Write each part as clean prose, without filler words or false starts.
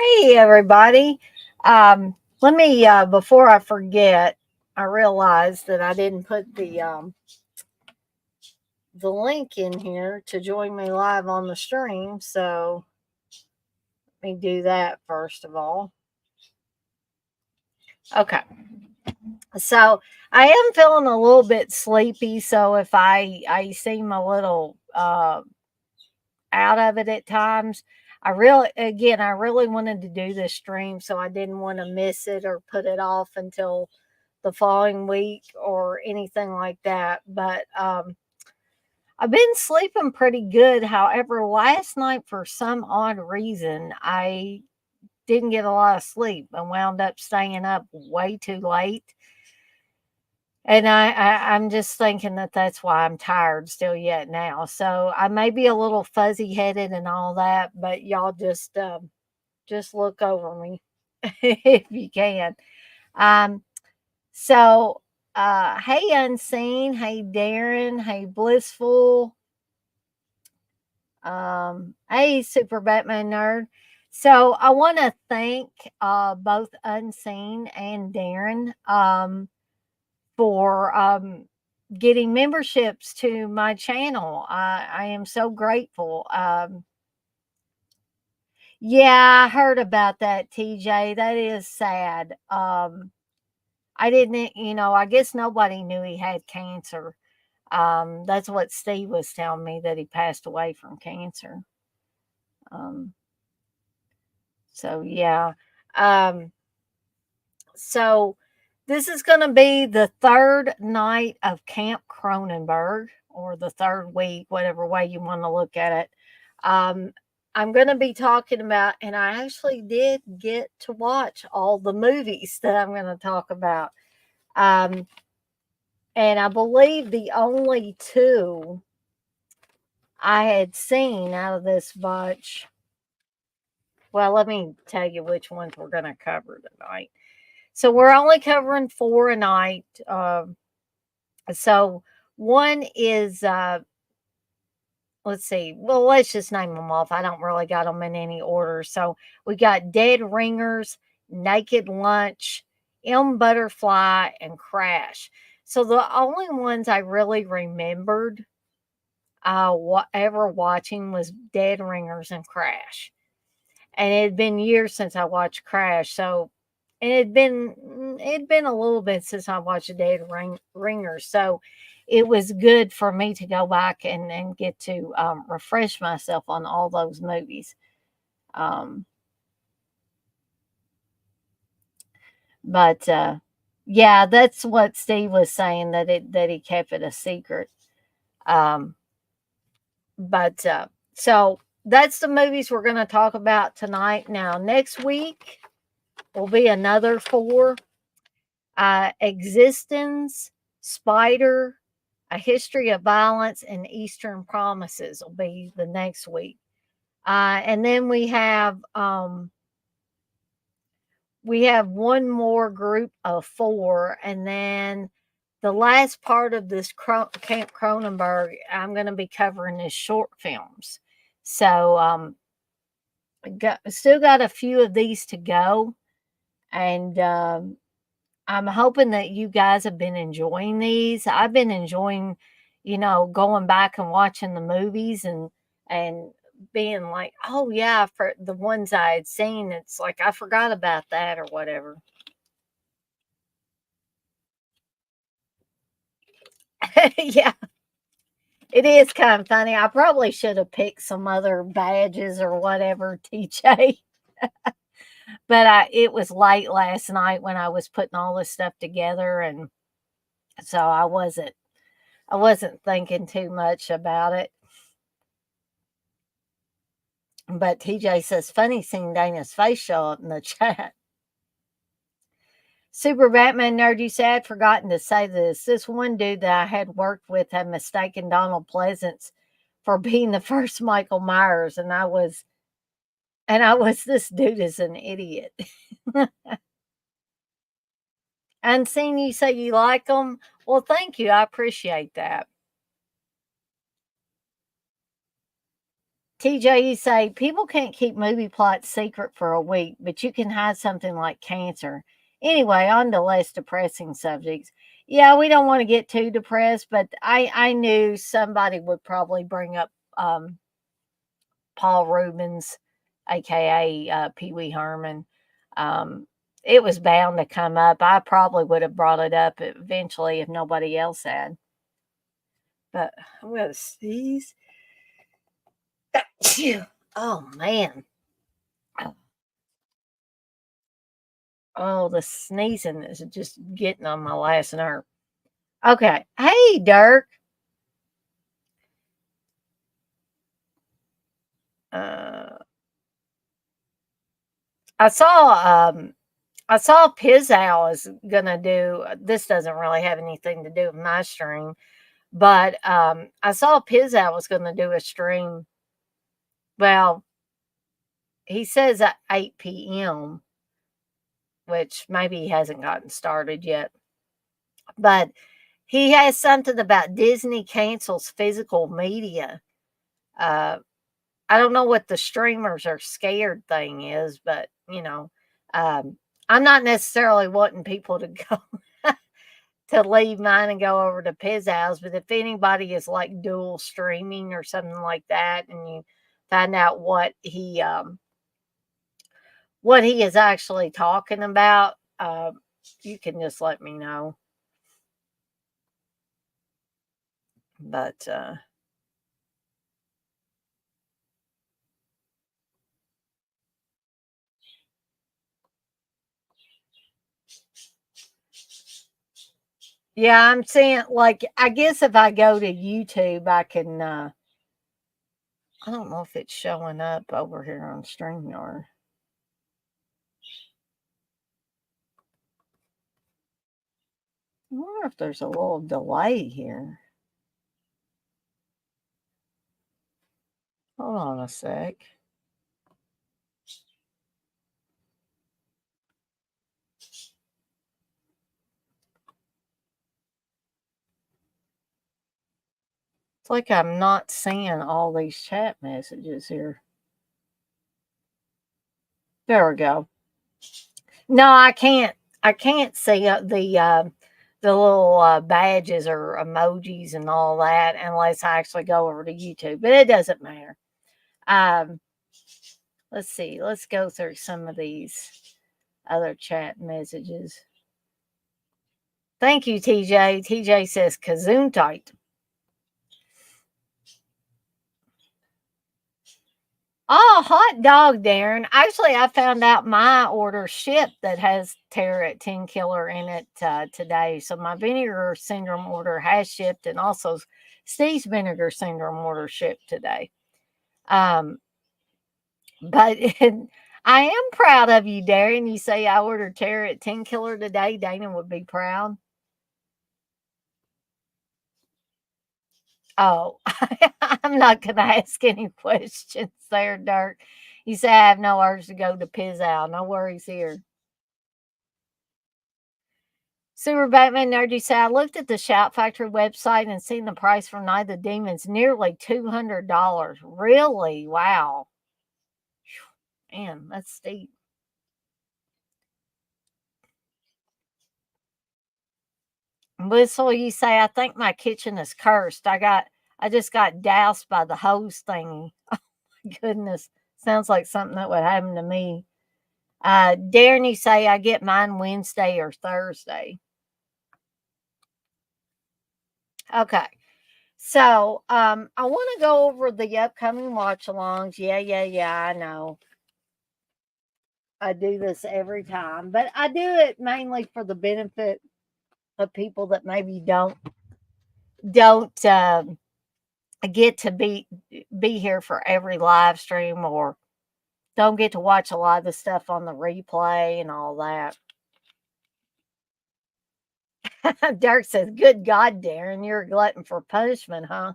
Hey, everybody. Let me, before I forget, I realized that I didn't put the link in here to join me live on the stream. So let me do that first of all. Okay. So I am feeling a little bit sleepy. So if I seem a little out of it at times, I really wanted to do this stream, so I didn't want to miss it or put it off until the following week or anything like that. But I've been sleeping pretty good. However, last night, for some odd reason, I didn't get a lot of sleep. I wound up staying up way too late. And I'm just thinking that that's why I'm tired still yet now. So I may be a little fuzzy headed and all that, but y'all just look over me if you can. Um, so hey Unseen, hey Darren, hey Blissful, hey Super Batman Nerd. So I want to thank both Unseen and Darren for getting memberships to my channel. I am so grateful. Yeah, I heard about that, TJ. That is sad. I didn't, I guess nobody knew he had cancer. That's what Steve was telling me, that he passed away from cancer. Um, so yeah. Um, so this is going to be the third night of Camp Cronenberg, or the third week, whatever way you want to look at it. Um, I'm going to be talking about, and I actually did get to watch all the movies that I'm going to talk about. Um, and I believe the only two I had seen out of this bunch. Well, let me tell you which ones we're going to cover tonight. So we're only covering four a night. So one is, let's see. Well, let's just name them off. I don't really got them in any order. So we got Dead Ringers, Naked Lunch, M Butterfly, and Crash. So the only ones I really remembered ever watching was Dead Ringers and Crash. And it had been years since I watched Crash. So and it'd been a little bit since I watched Ringers. So it was good for me to go back and get to refresh myself on all those movies. Um, but yeah, that's what Steve was saying, that he kept it a secret. Um, but so that's the movies we're going to talk about tonight. Now next week will be another four. Existence, Spider, A History of Violence, and Eastern Promises will be the next week. And then we have one more group of four, and then the last part of this Camp Cronenberg, I'm going to be covering is short films. So still got a few of these to go, and I'm hoping that you guys have been enjoying these. I've been enjoying, going back and watching the movies and being like, oh yeah, for the ones I had seen, it's like I forgot about that or whatever. Yeah, it is kind of funny. I probably should have picked some other badges or whatever, TJ. But it was late last night when I was putting all this stuff together, and so I wasn't thinking too much about it. But TJ says, funny seeing Dana's face show up in the chat. Super Batman Nerd, you say I'd forgotten to say this. This one dude that I had worked with had mistaken Donald Pleasance for being the first Michael Myers, and I was this dude is an idiot. Unseen, you say you like them? Well, thank you. I appreciate that. TJ, you say people can't keep movie plots secret for a week, but you can hide something like cancer. Anyway, on to less depressing subjects. Yeah, we don't want to get too depressed, but I knew somebody would probably bring up Paul Rubens, aka Pee Wee Herman. Um, it was bound to come up. I probably would have brought it up eventually if nobody else had. But I'm gonna sneeze. Oh man. Oh, the sneezing is just getting on my last nerve. Okay. Hey, Dirk. Uh, I saw I saw Pizzow is gonna do. This doesn't really have anything to do with my stream, but I saw Pizzow was gonna do a stream. Well, he says at 8 p.m., which maybe he hasn't gotten started yet. But he has something about Disney cancels physical media. Uh, I don't know what the streamers are scared thing is, but um, I'm not necessarily wanting people to go to leave mine and go over to Pizzazz. But if anybody is like dual streaming or something like that, and you find out what he is actually talking about, you can just let me know. But yeah, I'm saying, like, I guess if I go to YouTube, I can. I don't know if it's showing up over here on StreamYard. I wonder if there's a little delay here. Hold on a sec. It's like I'm not seeing all these chat messages here. There we go. No, I can't. I can't see the little badges or emojis and all that unless I actually go over to YouTube. But it doesn't matter. Um, let's see. Let's go through some of these other chat messages. Thank you, TJ. TJ says Kazoontight. Oh, hot dog, Darren. Actually, I found out my order shipped that has Terra 10 Killer in it today. So my vinegar syndrome order has shipped, and also Steve's vinegar syndrome order shipped today. Um, but I am proud of you, Darren. You say I ordered Terra 10 Killer today. Dana would be proud. Oh, I'm not going to ask any questions there, Dirk. You say I have no urge to go to Pizzow. No worries here. Super Batman Nerdy said, I looked at the Shout Factory website and seen the price for Night of the Demons, nearly $200. Really? Wow. Man, that's steep. Whistle, you say, I think my kitchen is cursed. I just got doused by the hose thingy. Oh my goodness. Sounds like something that would happen to me. Darren, you say I get mine Wednesday or Thursday. Okay. So I want to go over the upcoming watch alongs. Yeah, I know. I do this every time, but I do it mainly for the benefit of people that maybe don't get to be here for every live stream, or don't get to watch a lot of the stuff on the replay and all that. Dirk says, "Good God, Darren, you're a glutton for punishment, huh?"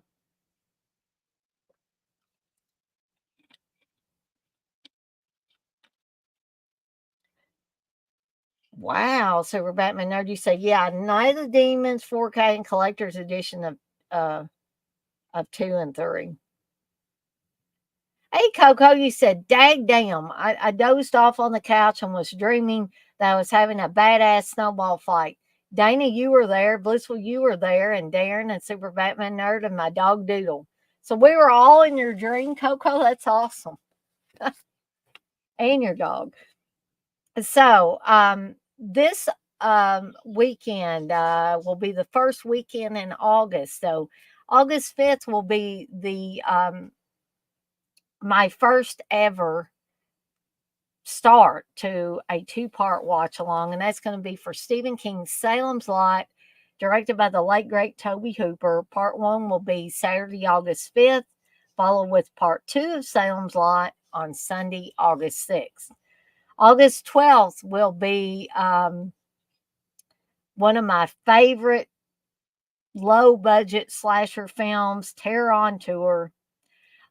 Wow. So we're Batman Nerd. You say, yeah, Night of the Demons 4K and Collector's Edition of 2 and 3. Hey, Coco, you said, dag damn. I dozed off on the couch and was dreaming that I was having a badass snowball fight. Dana, you were there. Blissful, you were there. And Darren and Super Batman Nerd and my dog Doodle. So we were all in your dream, Coco. That's awesome. And your dog. So this weekend will be the first weekend in August. So August 5th will be the my first ever start to a two-part watch along, and that's going to be for Stephen King's Salem's Lot, directed by the late great Toby Hooper. Part one will be Saturday, August 5th, followed with part two of Salem's Lot on Sunday, August 6th. August 12th will be one of my favorite low budget slasher films, Terror on Tour.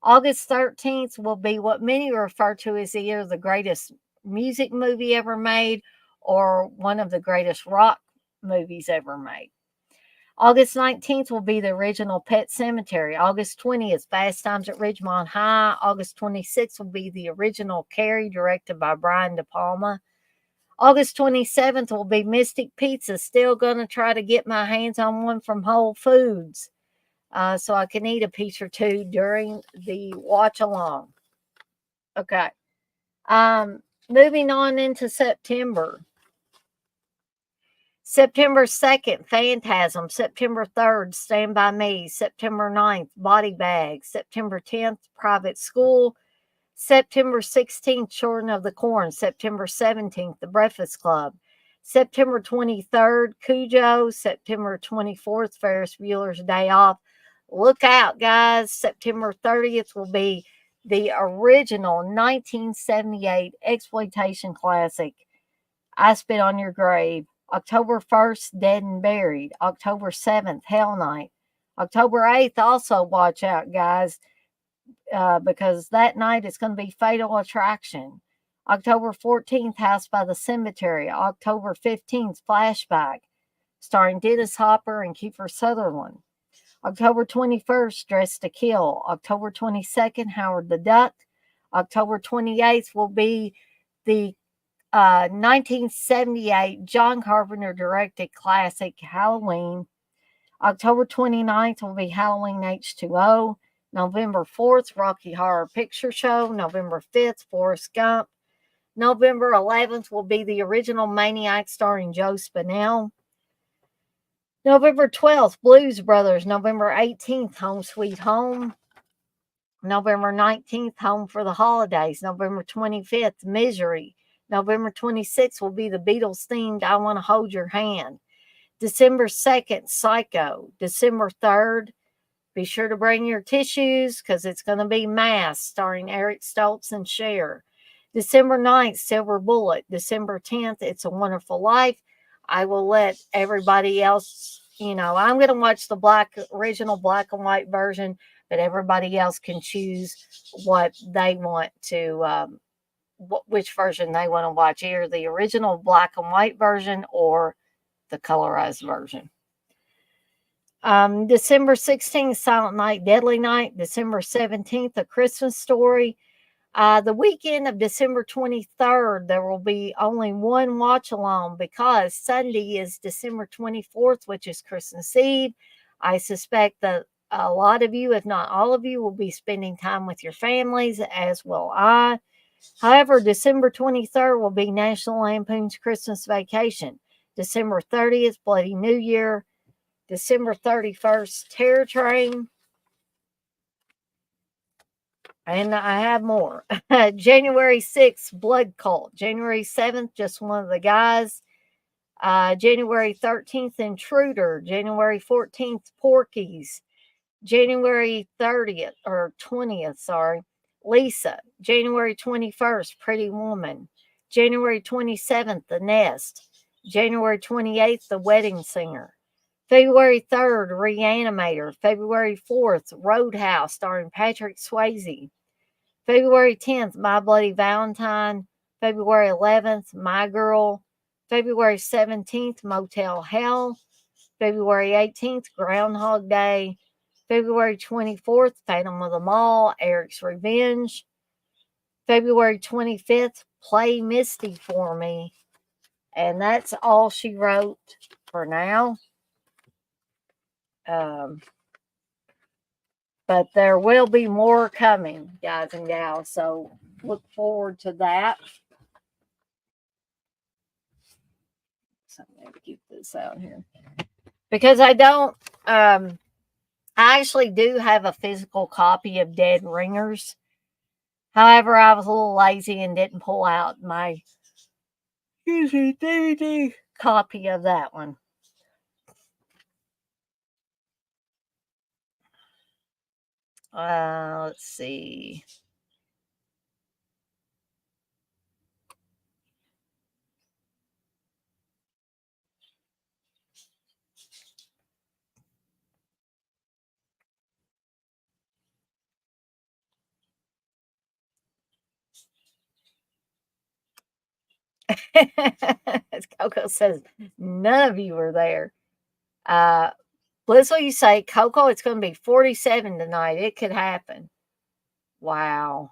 August 13th will be what many refer to as either the greatest music movie ever made or one of the greatest rock movies ever made. August 19th will be the original Pet Cemetery. August 20th, Fast Times at Ridgemont High. August 26th will be the original Carrie, directed by Brian De Palma. August 27th will be Mystic Pizza. Still going to try to get my hands on one from Whole Foods so I can eat a piece or two during the watch along. Okay. Moving on into September. September 2nd, Phantasm. September 3rd, Stand By Me. September 9th, Body Bag. September 10th, Private School. September 16th, Children of the Corn. September 17th, The Breakfast Club. September 23rd, Cujo. September 24th, Ferris Bueller's Day Off. Look out, guys. September 30th will be the original 1978 exploitation classic, I Spit on Your Grave. October 1st, Dead and Buried. October 7th, Hell Night. October 8th, also watch out, guys, because that night it's going to be Fatal Attraction. October 14th, House by the Cemetery. October 15th, Flashback, starring Dennis Hopper and Kiefer Sutherland. October 21st, Dressed to Kill. October 22nd, Howard the Duck. October 28th will be the 1978 John Carpenter directed classic Halloween. October 29th will be Halloween H2O. November 4th, Rocky Horror Picture Show. November 5th, Forrest Gump. November 11th will be the original Maniac starring Joe Spinell. November 12th, Blues Brothers. November 18th, Home Sweet Home. November 19th, Home for the Holidays. November 25th, Misery. November 26th will be the Beatles themed I Want to Hold Your Hand. December 2nd, Psycho. December 3rd, be sure to bring your tissues because it's going to be Mass, starring Eric Stoltz and Cher. December 9th, Silver Bullet. December 10th, It's a Wonderful Life. I will let everybody else, I'm going to watch the original black and white version, but everybody else can choose what they want to, which version they want to watch, either the original black and white version or the colorized version. December 16th, Silent Night, Deadly Night. December 17th, A Christmas Story. The weekend of December 23rd, there will be only one watch along because Sunday is December 24th, which is Christmas Eve. I suspect that a lot of you, if not all of you, will be spending time with your families, as will I. However, December 23rd will be National Lampoon's Christmas Vacation. December 30th, Bloody New Year. December 31st, Terror Train. And I have more. January 6th, Blood Cult. January 7th, Just One of the Guys. January 13th, Intruder. January 14th, Porky's. January 30th, or 20th, sorry, Lisa. January 21st, Pretty Woman. January 27th, The Nest. January 28th, The Wedding Singer. February 3rd, Reanimator. February 4th, Roadhouse, starring Patrick Swayze. February 10th, My Bloody Valentine. February 11th, My Girl. February 17th, Motel Hell. February 18th, Groundhog Day. February 24th, Phantom of the Mall, Eric's Revenge. February 25th, play Misty for me. And that's all she wrote for now. Um, but there will be more coming, guys and gals. So look forward to that. So maybe keep this out here because I don't. I actually do have a physical copy of Dead Ringers. However, I was a little lazy and didn't pull out my DVD copy of that one. Let's see. Coco says none of you were there. Blissful, you say, Coco, it's going to be 47 tonight. It could happen. Wow.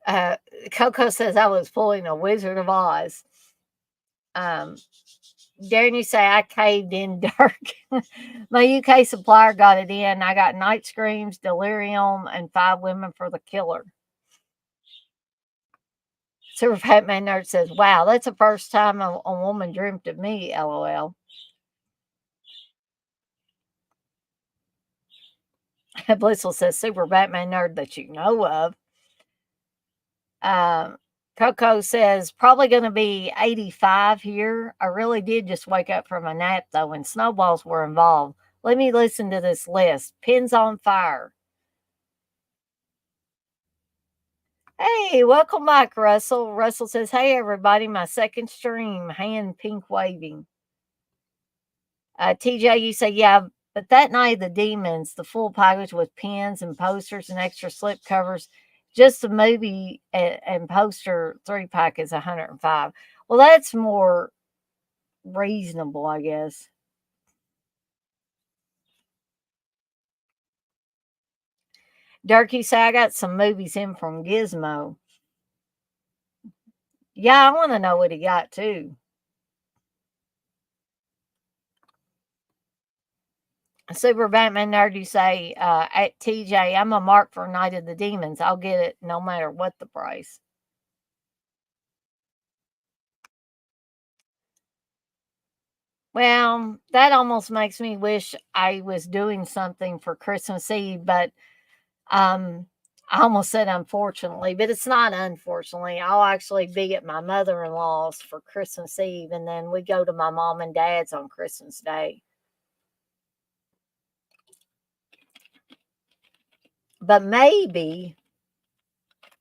Uh, Coco says I was pulling a Wizard of Oz. Um, Darren, you say I caved in dark. My UK supplier got it in. I got Night Screams, Delirium, and 5 Women for the Killer. Super Batman Nerd says, wow, that's the first time a woman dreamt of me, LOL. Blissful says, Super Batman Nerd that you know of. Coco says, probably going to be 85 here. I really did just wake up from a nap, though, and snowballs were involved. Let me listen to this list. Pins on Fire. Hey, welcome back, Russell. Russell says, hey, everybody, my second stream, hand pink waving. TJ, you say, yeah, but that night, the Demons, the full package with pins and posters and extra slip covers, just the movie and poster 3-pack is 105. Well, that's more reasonable, I guess. Dirk, you say, I got some movies in from Gizmo. Yeah, I want to know what he got, too. Super Batman Nerd, you say, at TJ, I'm a mark for Night of the Demons. I'll get it no matter what the price. Well, that almost makes me wish I was doing something for Christmas Eve, but um, I almost said unfortunately, but it's not unfortunately. I'll actually be at my mother in law's for Christmas Eve, and then we go to my mom and dad's on Christmas Day. But maybe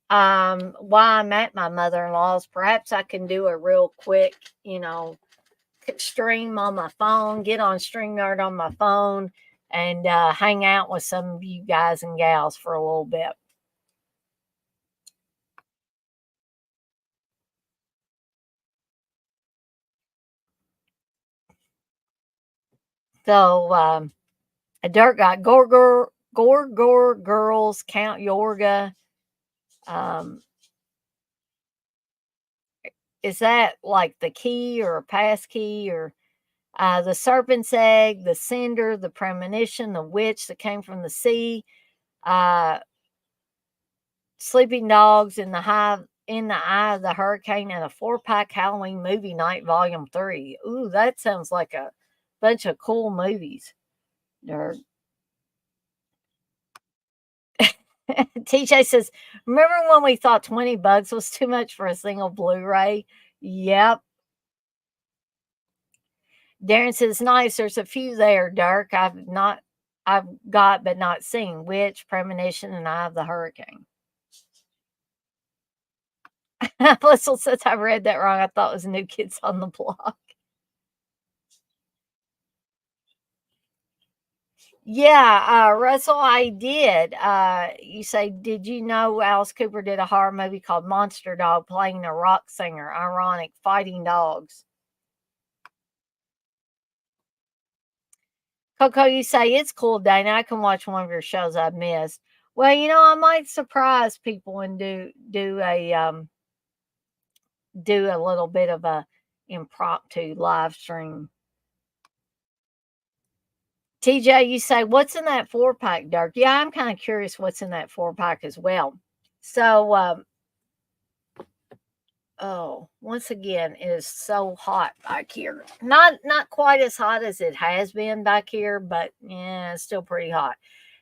while I'm at my mother in law's, perhaps I can do a real quick, stream on my phone, get on StreamYard on my phone, and hang out with some of you guys and gals for a little bit. So, Dirt got Gore Girls, Count Yorga. Um, is that like the key or a pass key or the serpent's egg, the cinder, the premonition, the witch that came from the sea, uh, sleeping dogs in the eye of the hurricane, and a 4-pack Halloween movie night, volume 3. Ooh, that sounds like a bunch of cool movies. Dirt. TJ says, remember when we thought 20 bucks was too much for a single Blu-ray? Yep. Darren says, nice. There's a few there, Dirk. I've got but not seen. Witch, Premonition, and Eye of the Hurricane. Blissful says, I read that wrong. I thought it was New Kids on the Block. Yeah, Russell, I did. You say, did you know Alice Cooper did a horror movie called Monster Dog playing a rock singer? Ironic, fighting dogs. Coco, you say, it's cool, Dana. I can watch one of your shows I've missed. Well, I might surprise people and do a little bit of a impromptu live stream. TJ, you say, what's in that 4-pack, Dirk? Yeah, I'm kind of curious what's in that 4-pack as well. So, oh, once again, it is so hot back here. Not quite as hot as it has been back here, but yeah, it's still pretty hot.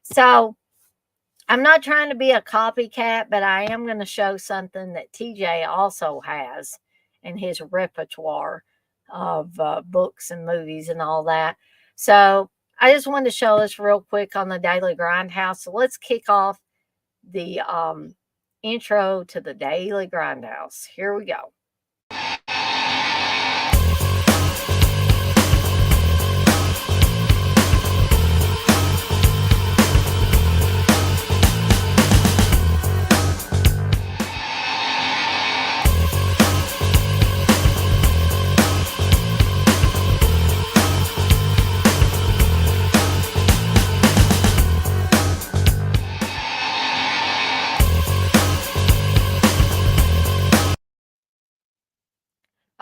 So, I'm not trying to be a copycat, but I am going to show something that TJ also has in his repertoire of books and movies and all that. So I just wanted to show this real quick on the Daily Grindhouse. So let's kick off the intro to the Daily Grindhouse. Here we go.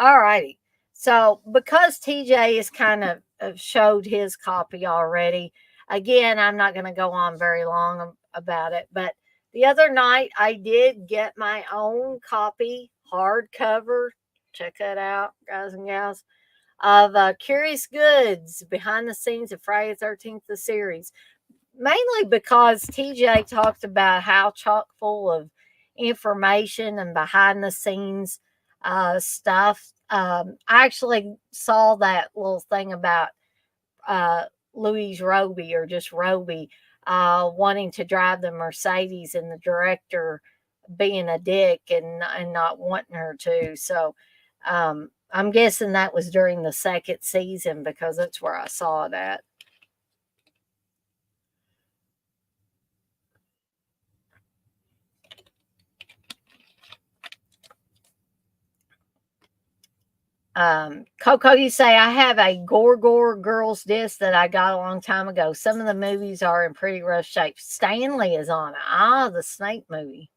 All righty. So because TJ has kind of showed his copy already, again, I'm not going to go on very long about it. But the other night, I did get my own copy, hardcover. Check that out, guys and gals, of Curious Goods, behind the scenes of Friday the 13th, the series, mainly because TJ talked about how chock full of information and behind the scenes stuff. I actually saw that little thing about uh, Louise Roby, or just Roby, wanting to drive the Mercedes, and the director being a dick and not wanting her to. So I'm guessing that was during the second season, because that's where I saw that. Coco, you say, I have a Gore Girls disc that I got a long time ago. Some of the movies are in pretty rough shape. Stanley is on it. Ah, the Snake movie.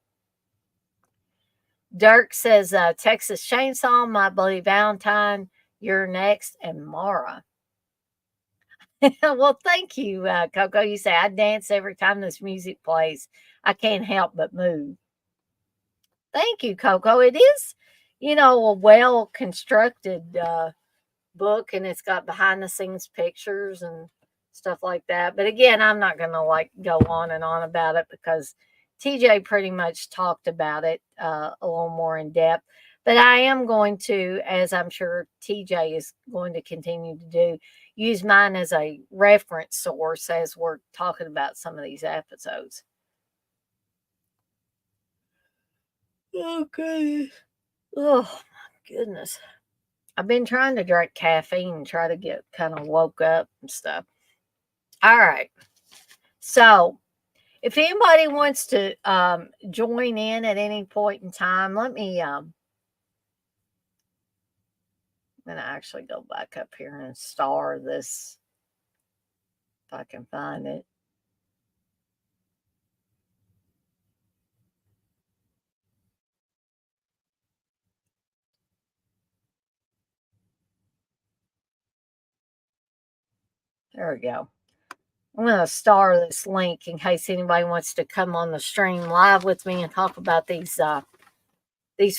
Dirk says, Texas Chainsaw, My Bloody Valentine, You're Next, and Mara. Well, thank you, Coco. You say, I dance every time this music plays. I can't help but move. Thank you, Coco. It is, a well constructed book, and it's got behind the scenes pictures and stuff like that. But again, I'm not going to go on and on about it, because TJ pretty much talked about it a little more in depth. But I am going to, as I'm sure TJ is going to continue to do, use mine as a reference source as we're talking about some of these episodes. Okay. Oh, my goodness. I've been trying to drink caffeine and try to get kind of woke up and stuff. All right. So, if anybody wants to join in at any point in time, I'm going to actually go back up here and star this if I can find it. There we go. I'm going to star this link in case anybody wants to come on the stream live with me and talk about these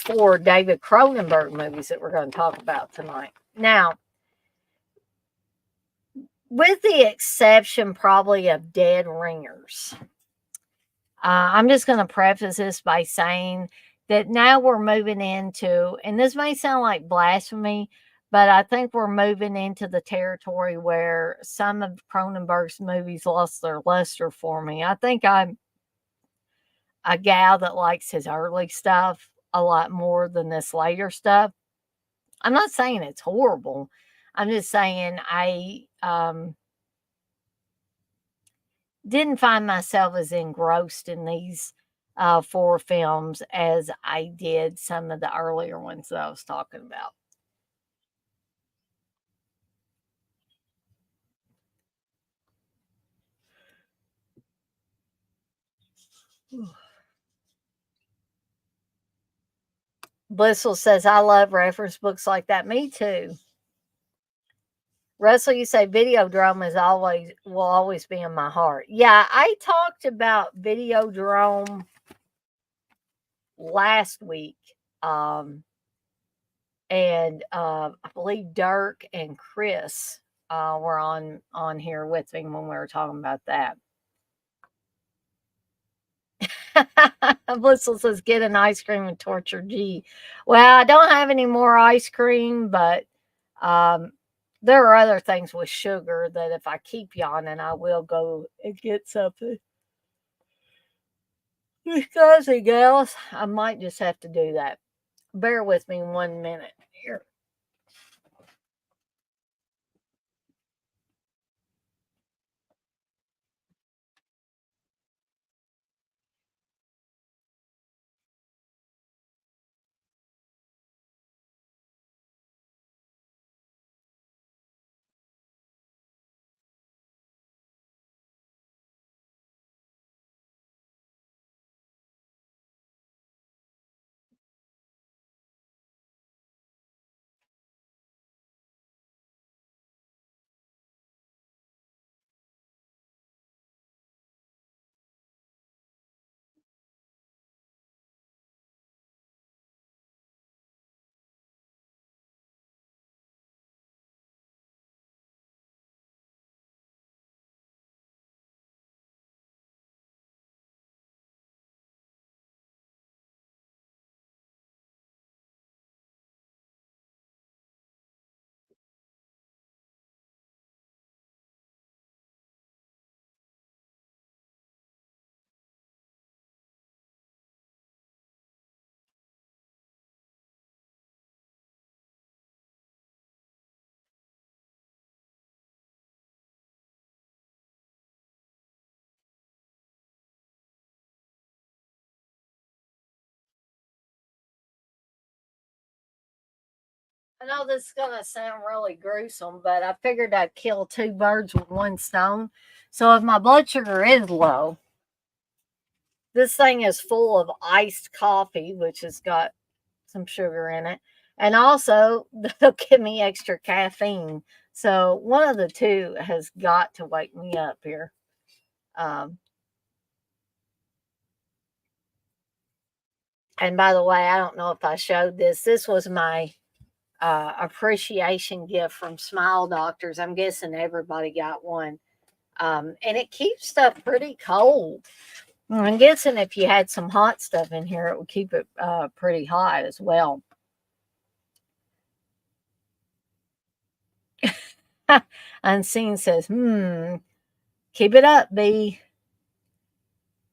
4 David Cronenberg movies that we're going to talk about tonight. Now, with the exception probably of Dead Ringers, I'm just going to preface this by saying that now we're moving into, and this may sound like blasphemy, but I think we're moving into the territory where some of Cronenberg's movies lost their luster for me. I think I'm a gal that likes his early stuff a lot more than this later stuff. I'm not saying it's horrible. I'm just saying I didn't find myself as engrossed in these 4 films as I did some of the earlier ones that I was talking about. Blissful says, I love reference books like that. Me too. Russell, you say Videodrome is always will always be in my heart. Yeah, I talked about Videodrome last week. Um, and I believe Dirk and Chris were on here with me when we were talking about that. Blissful says, "Get an ice cream and torture G." Well, I don't have any more ice cream, but um, there are other things with sugar that if I keep yawning, I will go and get something. Guys and gals, I might just have to do that. Bear with me 1 minute here. I know this is going to sound really gruesome, but I figured I'd kill two birds with one stone. So if my blood sugar is low, this thing is full of iced coffee, which has got some sugar in it. And also, they'll give me extra caffeine. So one of the two has got to wake me up here. Um, and by the way, I don't know if I showed this. This was my appreciation gift from Smile Doctors. I'm guessing everybody got one. And it keeps stuff pretty cold. I'm guessing if you had some hot stuff in here, it would keep it pretty hot as well. Unseen says, keep it up, B.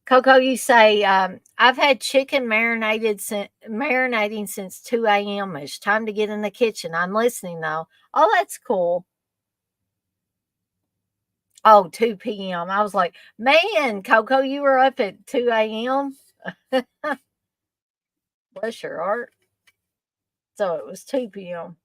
Coco, you say, I've had chicken marinating since 2 a.m. It's time to get in the kitchen. I'm listening though. Oh, that's cool. Oh, 2 p.m. I was like, man, Coco, you were up at 2 a.m. Bless your heart. So it was 2 p.m.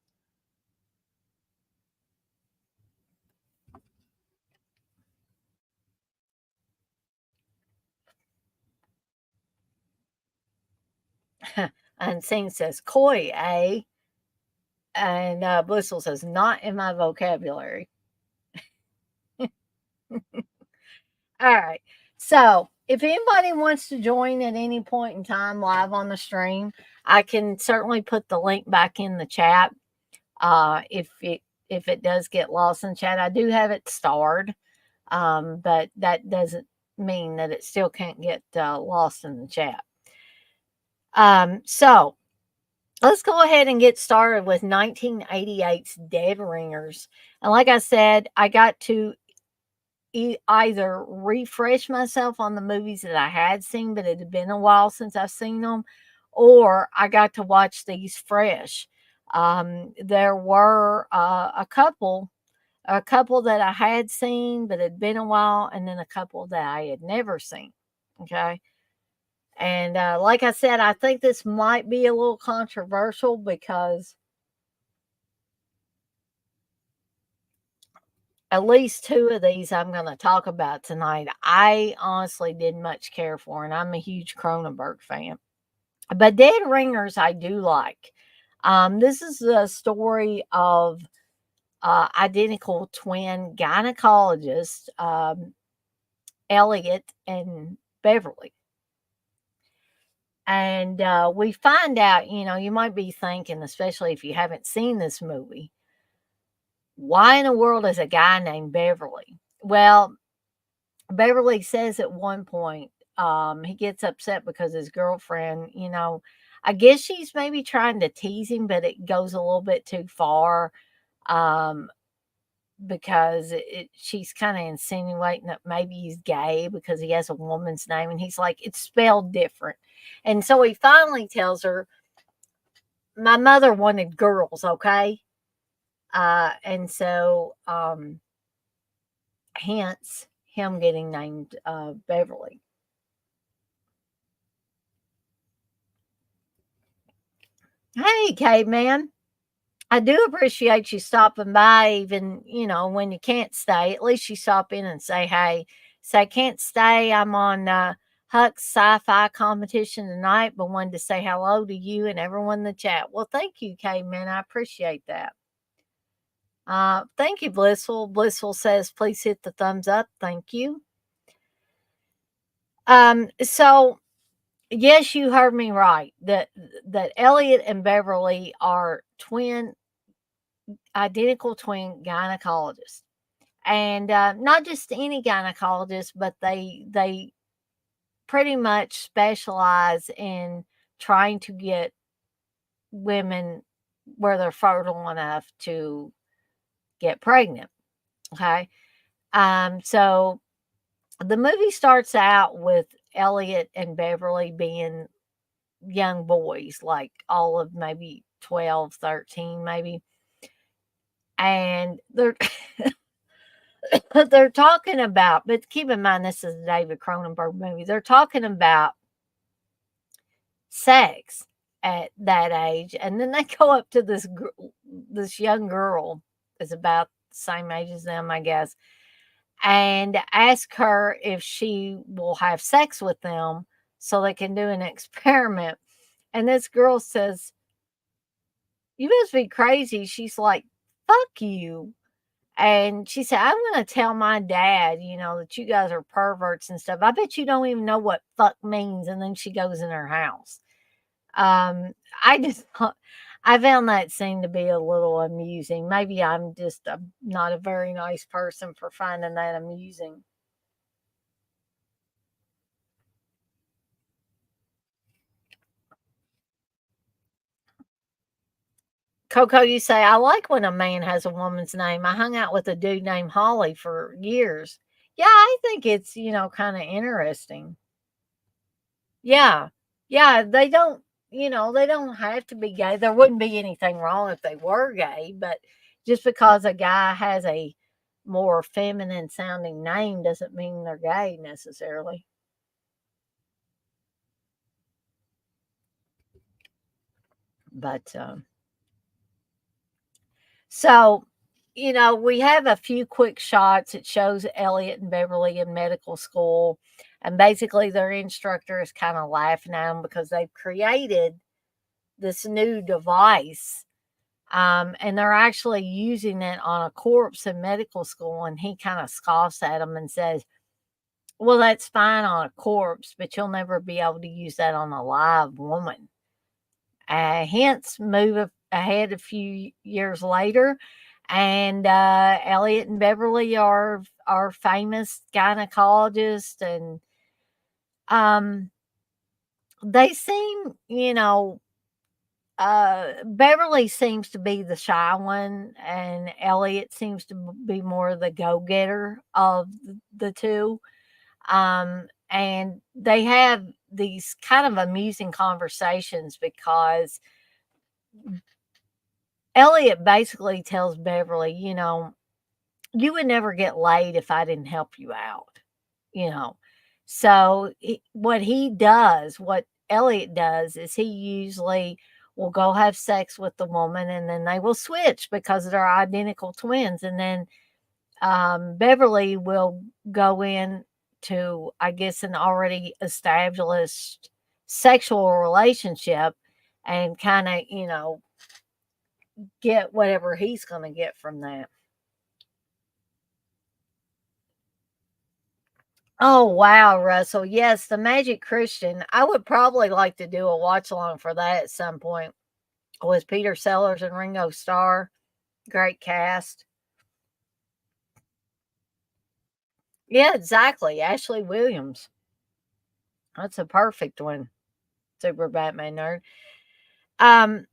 Unseen says, koi, eh? And Blissful says, not in my vocabulary. All right. So if anybody wants to join at any point in time live on the stream, I can certainly put the link back in the chat. If it does get lost in chat, I do have it starred, but that doesn't mean that it still can't get lost in the chat. So let's go ahead and get started with 1988's Dead Ringers. And like I said, I got to either refresh myself on the movies that I had seen, but it had been a while since I've seen them, or I got to watch these fresh. There were a couple that I had seen, but it had been a while, and then a couple that I had never seen. Okay. And like I said, I think this might be a little controversial because At least two of these I'm going to talk about tonight, I honestly didn't much care for, and I'm a huge Cronenberg fan. But Dead Ringers, I do like. This is the story of identical twin gynecologists, Elliot and Beverly. And we find out, you might be thinking, especially if you haven't seen this movie, why in the world is a guy named Beverly? Well, Beverly says at one point, he gets upset because his girlfriend, I guess she's maybe trying to tease him, but it goes a little bit too far. Um, because she's kind of insinuating that maybe he's gay because he has a woman's name, and he's like, it's spelled different. And so he finally tells her, my mother wanted girls, okay? And so hence him getting named Beverly. Hey, caveman. I do appreciate you stopping by, even, when you can't stay. At least you stop in and say, hey. Say, can't stay. I'm on Huck's sci-fi competition tonight, but wanted to say hello to you and everyone in the chat. Well, thank you, caveman. I appreciate that. Thank you, Blissful. Blissful says, please hit the thumbs up. Thank you. So yes, you heard me right. That Elliot and Beverly are identical twin gynecologists, and not just any gynecologist, but they pretty much specialize in trying to get women where they're fertile enough to get pregnant. Okay, so the movie starts out with Elliot and Beverly being young boys, like all of maybe 12, 13, maybe. And they're talking about, but keep in mind, this is a David Cronenberg movie. They're talking about sex at that age. And then they go up to this young girl, is about the same age as them, I guess, and ask her if she will have sex with them so they can do an experiment. And this girl says, you must be crazy. She's like, fuck you. And she said, I'm going to tell my dad, that you guys are perverts and stuff. I bet you don't even know what fuck means. And then she goes in her house. I just, I found that scene to be a little amusing. Maybe I'm just not a very nice person for finding that amusing. Coco, you say, I like when a man has a woman's name. I hung out with a dude named Holly for years. Yeah, I think it's, kind of interesting. Yeah. Yeah, they don't have to be gay. There wouldn't be anything wrong if they were gay, but just because a guy has a more feminine sounding name doesn't mean they're gay necessarily. But so, we have a few quick shots. It shows Elliot and Beverly in medical school, and basically their instructor is kind of laughing at them because they've created this new device, and they're actually using it on a corpse in medical school. And he kind of scoffs at them and says, well, that's fine on a corpse, but you'll never be able to use that on a live woman. Hence, move ahead a few years later, and Elliot and Beverly are famous gynecologists, and um, they seem, Beverly seems to be the shy one, and Elliot seems to be more the go-getter of the two. And they have these kind of amusing conversations because Elliot basically tells Beverly, you would never get laid if I didn't help you out, you know. So what Elliot does is he usually will go have sex with the woman, and then they will switch because they're identical twins. And then Beverly will go in to, I guess, an already established sexual relationship and kind of, get whatever he's going to get from that. Oh, wow, Russell. Yes, The Magic Christian. I would probably like to do a watch along for that at some point with Peter Sellers and Ringo Starr. Great cast. Yeah, exactly. Ashley Williams. That's a perfect one. Super Batman nerd. Um,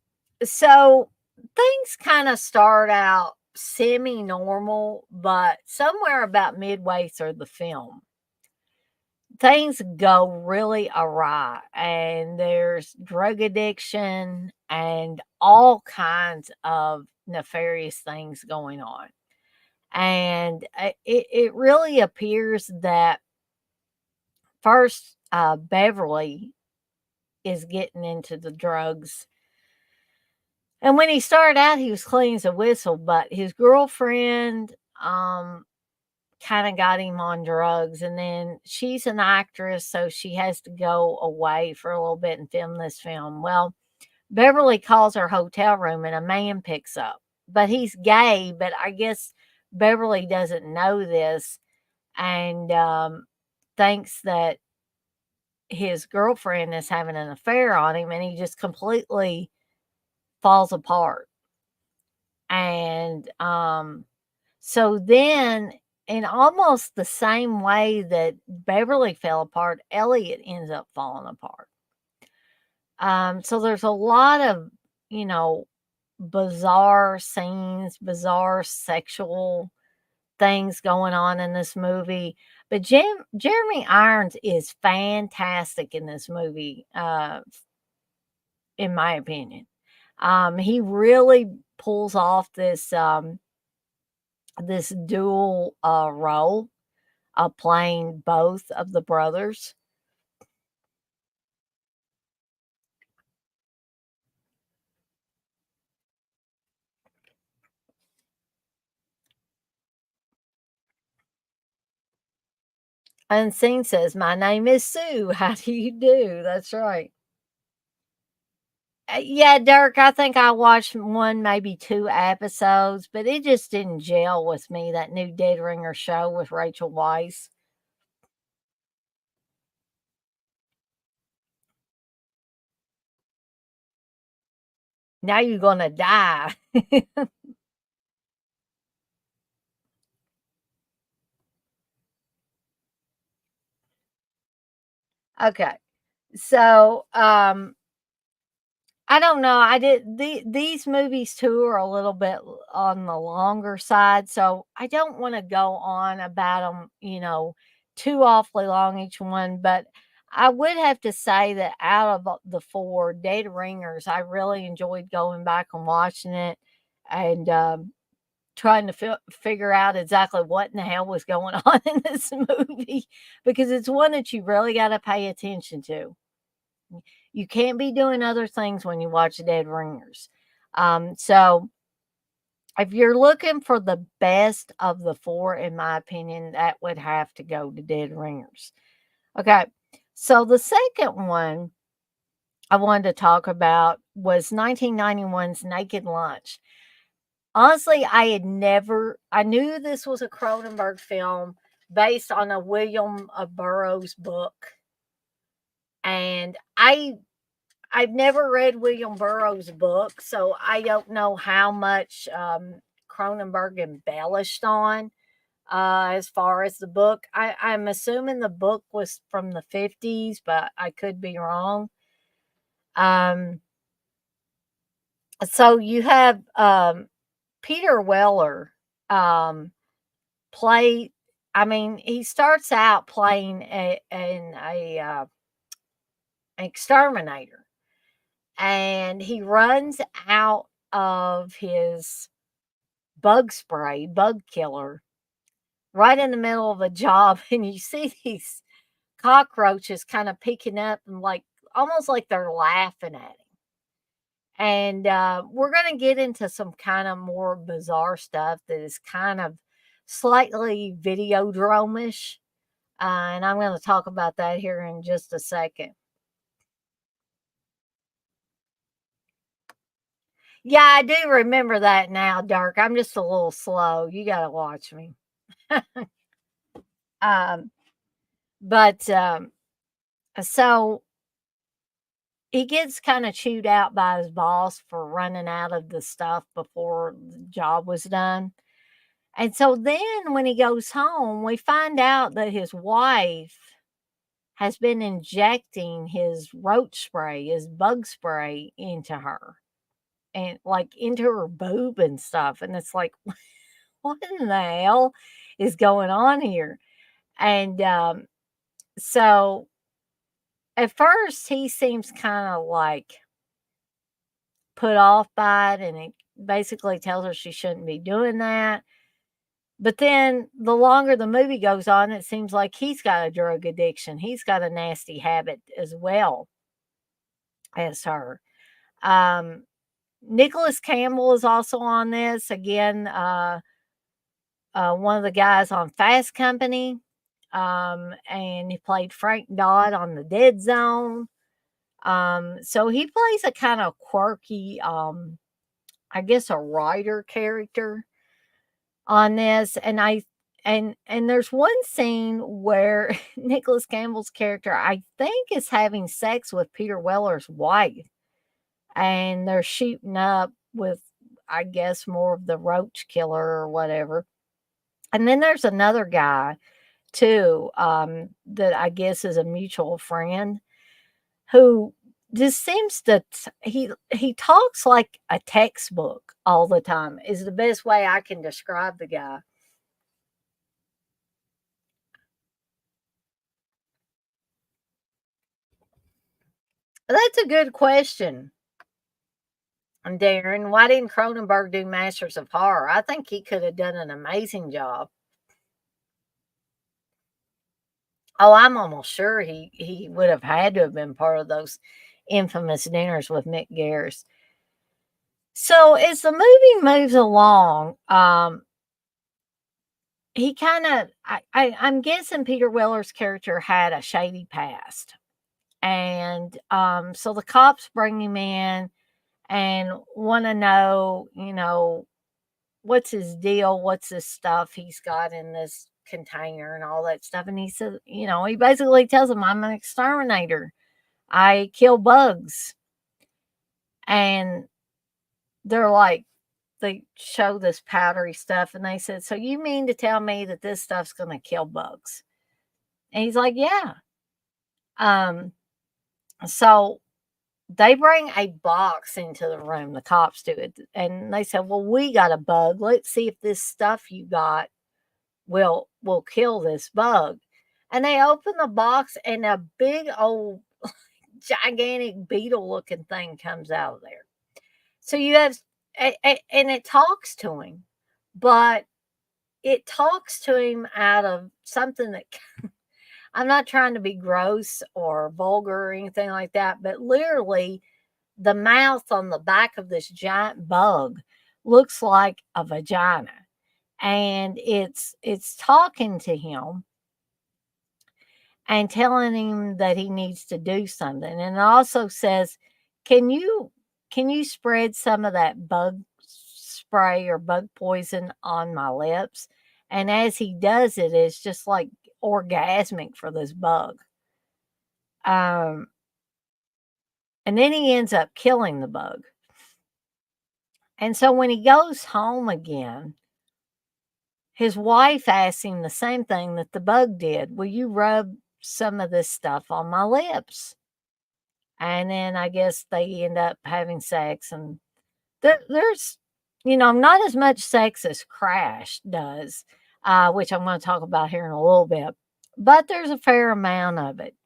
so things kind of start out semi normal, but somewhere about midway through the film, things go really awry, and there's drug addiction and all kinds of nefarious things going on. And it really appears that first, Beverly is getting into the drugs. And when he started out, he was clean as a whistle, but his girlfriend kind of got him on drugs. And then she's an actress, so she has to go away for a little bit and film this film. Well, Beverly calls her hotel room and a man picks up, but he's gay, but I guess Beverly doesn't know this and thinks that his girlfriend is having an affair on him, and he just completely falls apart. And so then, in almost the same way that Beverly fell apart, Elliot ends up falling apart. So there's a lot of, you know, bizarre scenes, bizarre sexual things going on in this movie. But Jeremy Irons is fantastic in this movie, in my opinion. He really pulls off this dual role of playing both of the brothers. Unseen says, "My name is Sue. How do you do?" That's right. Yeah, Dirk, I think I watched one, maybe two episodes, but it just didn't gel with me. That new Dead Ringer show with Rachel Weisz. Now you're gonna die. Okay, so I don't know. I did these movies too are a little bit on the longer side, so I don't want to go on about them, too awfully long each one. But I would have to say that out of the four Dead Ringers, I really enjoyed going back and watching it and trying to figure out exactly what in the hell was going on in this movie because it's one that you really got to pay attention to. You can't be doing other things when you watch Dead Ringers. So if you're looking for the best of the four, in my opinion, that would have to go to Dead Ringers. Okay. So the second one I wanted to talk about was 1991's Naked Lunch. Honestly, I knew this was a Cronenberg film based on a William Burroughs book. And I've never read William Burroughs' book, so I don't know how much Cronenberg embellished on as far as the book. I'm assuming the book was from the 50s, but I could be wrong. Um, so you have Peter Weller um, play. I mean, he starts out playing an exterminator, and he runs out of his bug killer, right in the middle of a job. And you see these cockroaches kind of peeking up and like almost like they're laughing at him. And we're going to get into some kind of more bizarre stuff that is kind of slightly Videodrome-ish, and I'm going to talk about that here in just a second. Yeah, I do remember that now, Dirk. I'm just a little slow. You got to watch me. um, but so he gets kind of chewed out by his boss for running out of the stuff before the job was done. And so then when he goes home, we find out that his wife has been injecting his roach spray, his bug spray into her and like into her boob and stuff. And it's like, what in the hell is going on here? And so at first he seems kind of like put off by it, and it basically tells her she shouldn't be doing that. But then the longer the movie goes on, it seems like he's got a drug addiction. He's got a nasty habit as well as her. Um, Nicholas Campbell is also on this. Again, one of the guys on Fast Company. And he played Frank Dodd on The Dead Zone. So he plays a kind of quirky, I guess, a writer character on this. And there's one scene where Nicholas Campbell's character, I think, is having sex with Peter Weller's wife, and they're shooting up with, I guess, more of the roach killer or whatever. And then there's another guy too, that I guess is a mutual friend who just seems to he talks like a textbook all the time is the best way I can describe the guy. That's a good question, Darren. Why didn't Cronenberg do Masters of Horror? I think he could have done an amazing job. Oh, I'm almost sure he would have had to have been part of those infamous dinners with Mick Garris. So as the movie moves along, he kind of I'm guessing Peter Weller's character had a shady past. And so the cops bring him in and want to know, what's his deal? What's this stuff he's got in this container and all that stuff? And he said, he basically tells them, I'm an exterminator. I kill bugs. And they're like, they show this powdery stuff and they said, so you mean to tell me that this stuff's going to kill bugs? And he's like, yeah. Um, so they bring a box into the room, the cops do it. And they said, well, we got a bug. Let's see if this stuff you got will kill this bug. And they open the box and a big old gigantic beetle looking thing comes out of there. So you have, and it talks to him, but it talks to him out of something that I'm not trying to be gross or vulgar or anything like that, but literally the mouth on the back of this giant bug looks like a vagina, and it's talking to him and telling him that he needs to do something. And it also says, can you spread some of that bug spray or bug poison on my lips? And as he does it, it's just like orgasmic for this bug. Um, and then he ends up killing the bug. And so when he goes home again, his wife asks him the same thing that the bug did. Will you rub some of this stuff on my lips? And then I guess they end up having sex. And there's, not as much sex as Crash does, which I'm going to talk about here in a little bit. But there's a fair amount of it.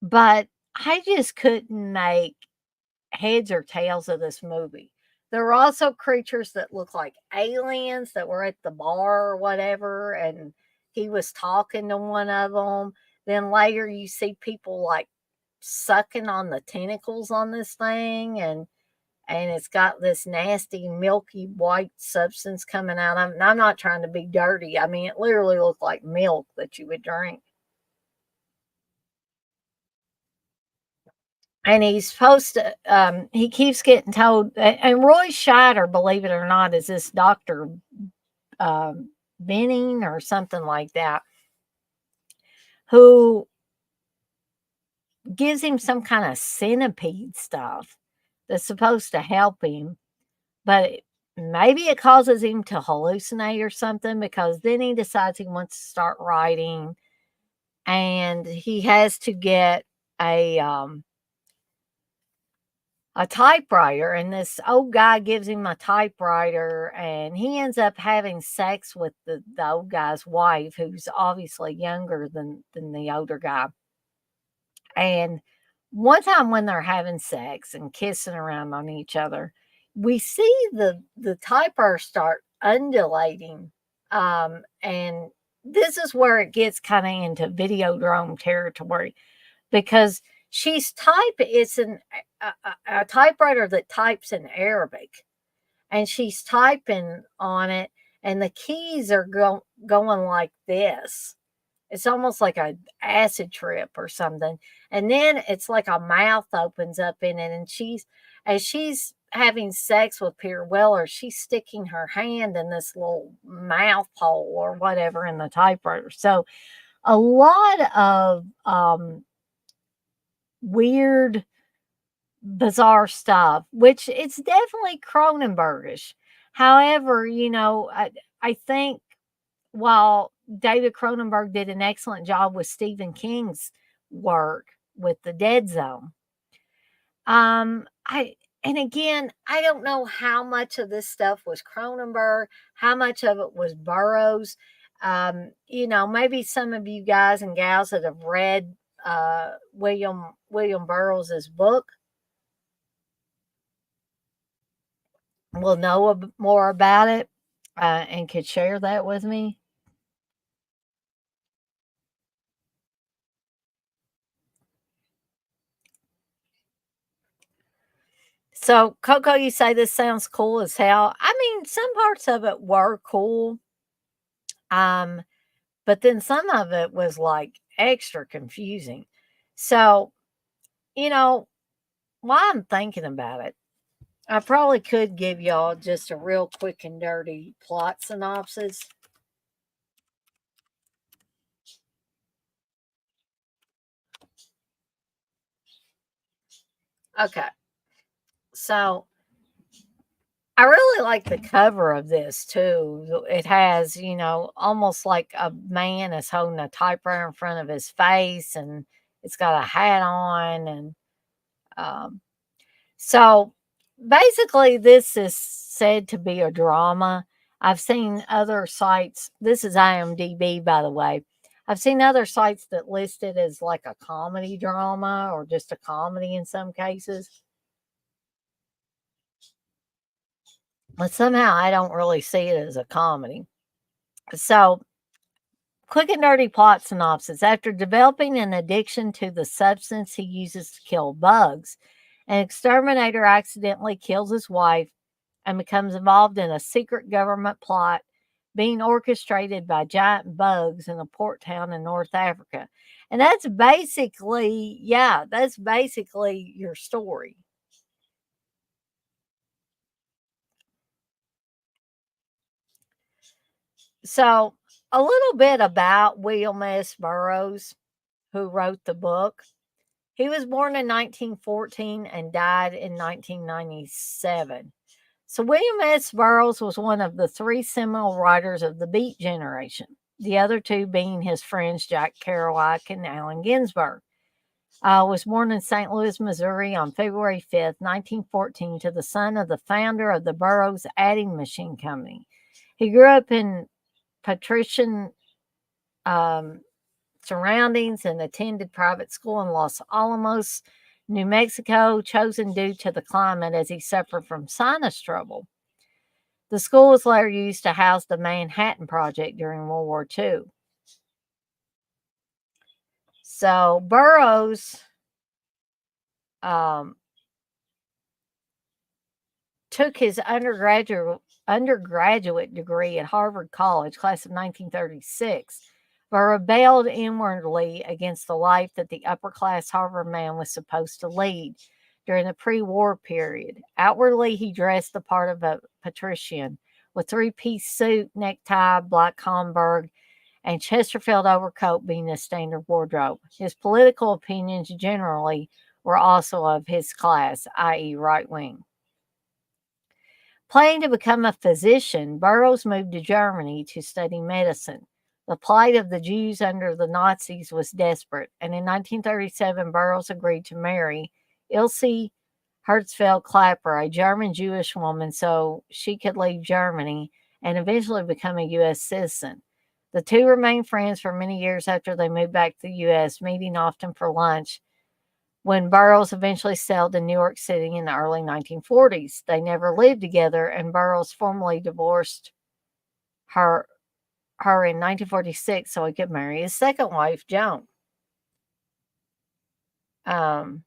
But I just couldn't make heads or tails of this movie. There were also creatures that looked like aliens that were at the bar or whatever, and he was talking to one of them. Then later you see people like sucking on the tentacles on this thing, and and it's got this nasty milky white substance coming out of it. And I'm not trying to be dirty. I mean, it literally looked like milk that you would drink. And he's supposed to, he keeps getting told, and Roy Scheider, believe it or not, is this Dr. Benning or something like that, who gives him some kind of centipede stuff that's supposed to help him, but maybe it causes him to hallucinate or something, because then he decides he wants to start writing, and he has to get a typewriter, and this old guy gives him a typewriter, and he ends up having sex with the old guy's wife, who's obviously younger than the older guy. And one time when they're having sex and kissing around on each other, we see the typewriter start undulating. And this is where it gets kind of into Videodrome territory, because it's a typewriter that types in Arabic, and she's typing on it, and the keys are going like this. It's almost like a acid trip or something. And then it's like a mouth opens up in it, and as she's having sex with Pierre Weller, she's sticking her hand in this little mouth hole or whatever in the typewriter. So a lot of weird, bizarre stuff, which it's definitely Cronenbergish. However, I think while David Cronenberg did an excellent job with Stephen King's work with the Dead Zone, I and again, I don't know how much of this stuff was Cronenberg, how much of it was Burroughs. Maybe some of you guys and gals that have read William Burroughs's book will know more about it, and could share that with me. So, Coco, you say this sounds cool as hell. I mean, some parts of it were cool, um, but then some of it was like extra confusing. So, you know, while I'm thinking about it, I probably could give y'all just a real quick and dirty plot synopsis. Okay. So, I really like the cover of this too. It has, almost like a man is holding a typewriter in front of his face, and it's got a hat on. And um, so basically, this is said to be a drama. I've seen other sites, this is IMDb, by the way. I've seen other sites that list it as like a comedy drama or just a comedy in some cases. But somehow I don't really see it as a comedy. So, quick and dirty plot synopsis. After developing an addiction to the substance he uses to kill bugs, an exterminator accidentally kills his wife and becomes involved in a secret government plot being orchestrated by giant bugs in a port town in North Africa. And that's basically your story. So, a little bit about William S. Burroughs, who wrote the book. He was born in 1914 and died in 1997. So, William S. Burroughs was one of the three seminal writers of the Beat generation, the other two being his friends Jack Kerouac and Allen Ginsberg. Was born in St. Louis, Missouri on February 5th, 1914, to the son of the founder of the Burroughs Adding Machine Company. He grew up in patrician um, surroundings and attended private school in Los Alamos, New Mexico, chosen due to the climate as he suffered from sinus trouble. The school was later used to house the Manhattan Project during World War II. So Burroughs um, took his undergraduate degree at Harvard College, class of 1936, but rebelled inwardly against the life that the upper class Harvard man was supposed to lead during the pre war period. Outwardly, he dressed the part of a patrician with three-piece suit, necktie, black Homburg, and Chesterfield overcoat being the standard wardrobe. His political opinions generally were also of his class, i.e., right wing. Planning to become a physician, Burroughs moved to Germany to study medicine. The plight of the Jews under the Nazis was desperate, and in 1937 Burroughs agreed to marry Ilse Herzfeld Clapper, a German Jewish woman, so she could leave Germany and eventually become a U.S. citizen. The two remained friends for many years after they moved back to the U.S., meeting often for lunch when Burroughs eventually settled in New York City in the early 1940s. They never lived together, and Burroughs formally divorced her, her in 1946 so he could marry his second wife, Joan. Um,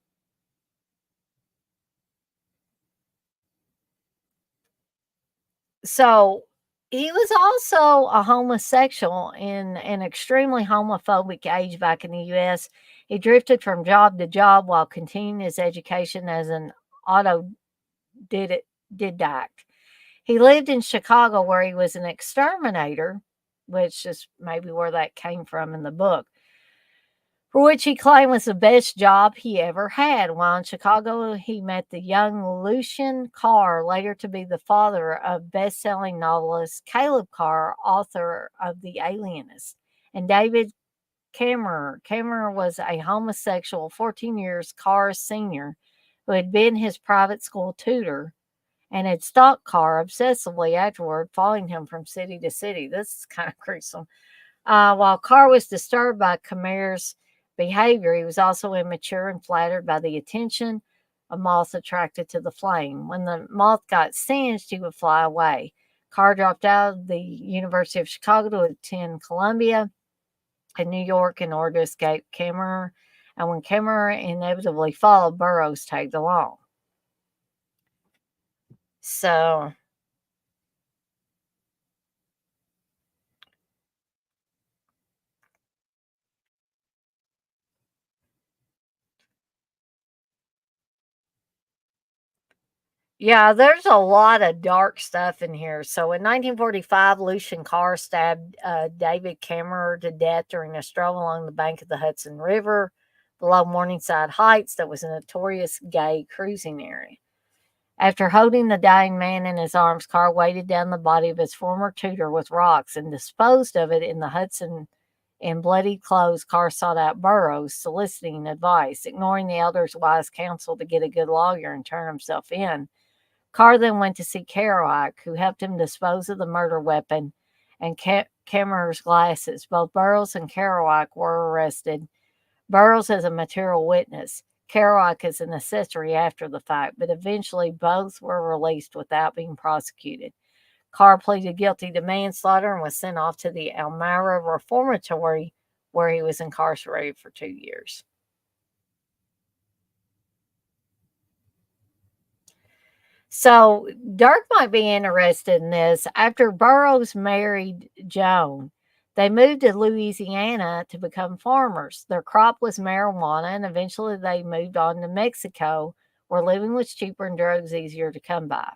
so he was also a homosexual in an extremely homophobic age back in the U.S. He drifted from job to job while continuing his education as an autodidact. He lived in Chicago where he was an exterminator, which is maybe where that came from in the book, for which he claimed was the best job he ever had. While in Chicago, he met the young Lucien Carr, later to be the father of best-selling novelist Caleb Carr, author of The Alienist, and David Kammerer. Kammerer was a homosexual, 14 years Carr's senior, who had been his private school tutor and had stalked Carr obsessively afterward, following him from city to city. This is kind of gruesome. While Carr was disturbed by Kammerer's behavior, he was also immature and flattered by the attention a moth attracted to the flame. When the moth got singed, he would fly away. Carr dropped out of the University of Chicago to attend Columbia in New York in order to escape Kammerer, and when Kammerer inevitably followed, Burroughs tagged along. So, yeah, there's a lot of dark stuff in here. So in 1945, Lucian Carr stabbed David Kammerer to death during a stroll along the bank of the Hudson River below Morningside Heights, that was a notorious gay cruising area. After holding the dying man in his arms, Carr weighted down the body of his former tutor with rocks and disposed of it in the Hudson. In bloody clothes, Carr sought out Burroughs, soliciting advice. Ignoring the elder's wise counsel to get a good lawyer and turn himself in, Carr then went to see Kerouac, who helped him dispose of the murder weapon and Kammerer's glasses. Both Burroughs and Kerouac were arrested. Burroughs as a material witness, Kerouac as an accessory after the fact, but eventually both were released without being prosecuted. Carr pleaded guilty to manslaughter and was sent off to the Elmira Reformatory, where he was incarcerated for 2 years. So Dirk might be interested in this. After Burroughs married Joan, they moved to Louisiana to become farmers. Their crop was marijuana, and eventually they moved on to Mexico, where living was cheaper and drugs easier to come by.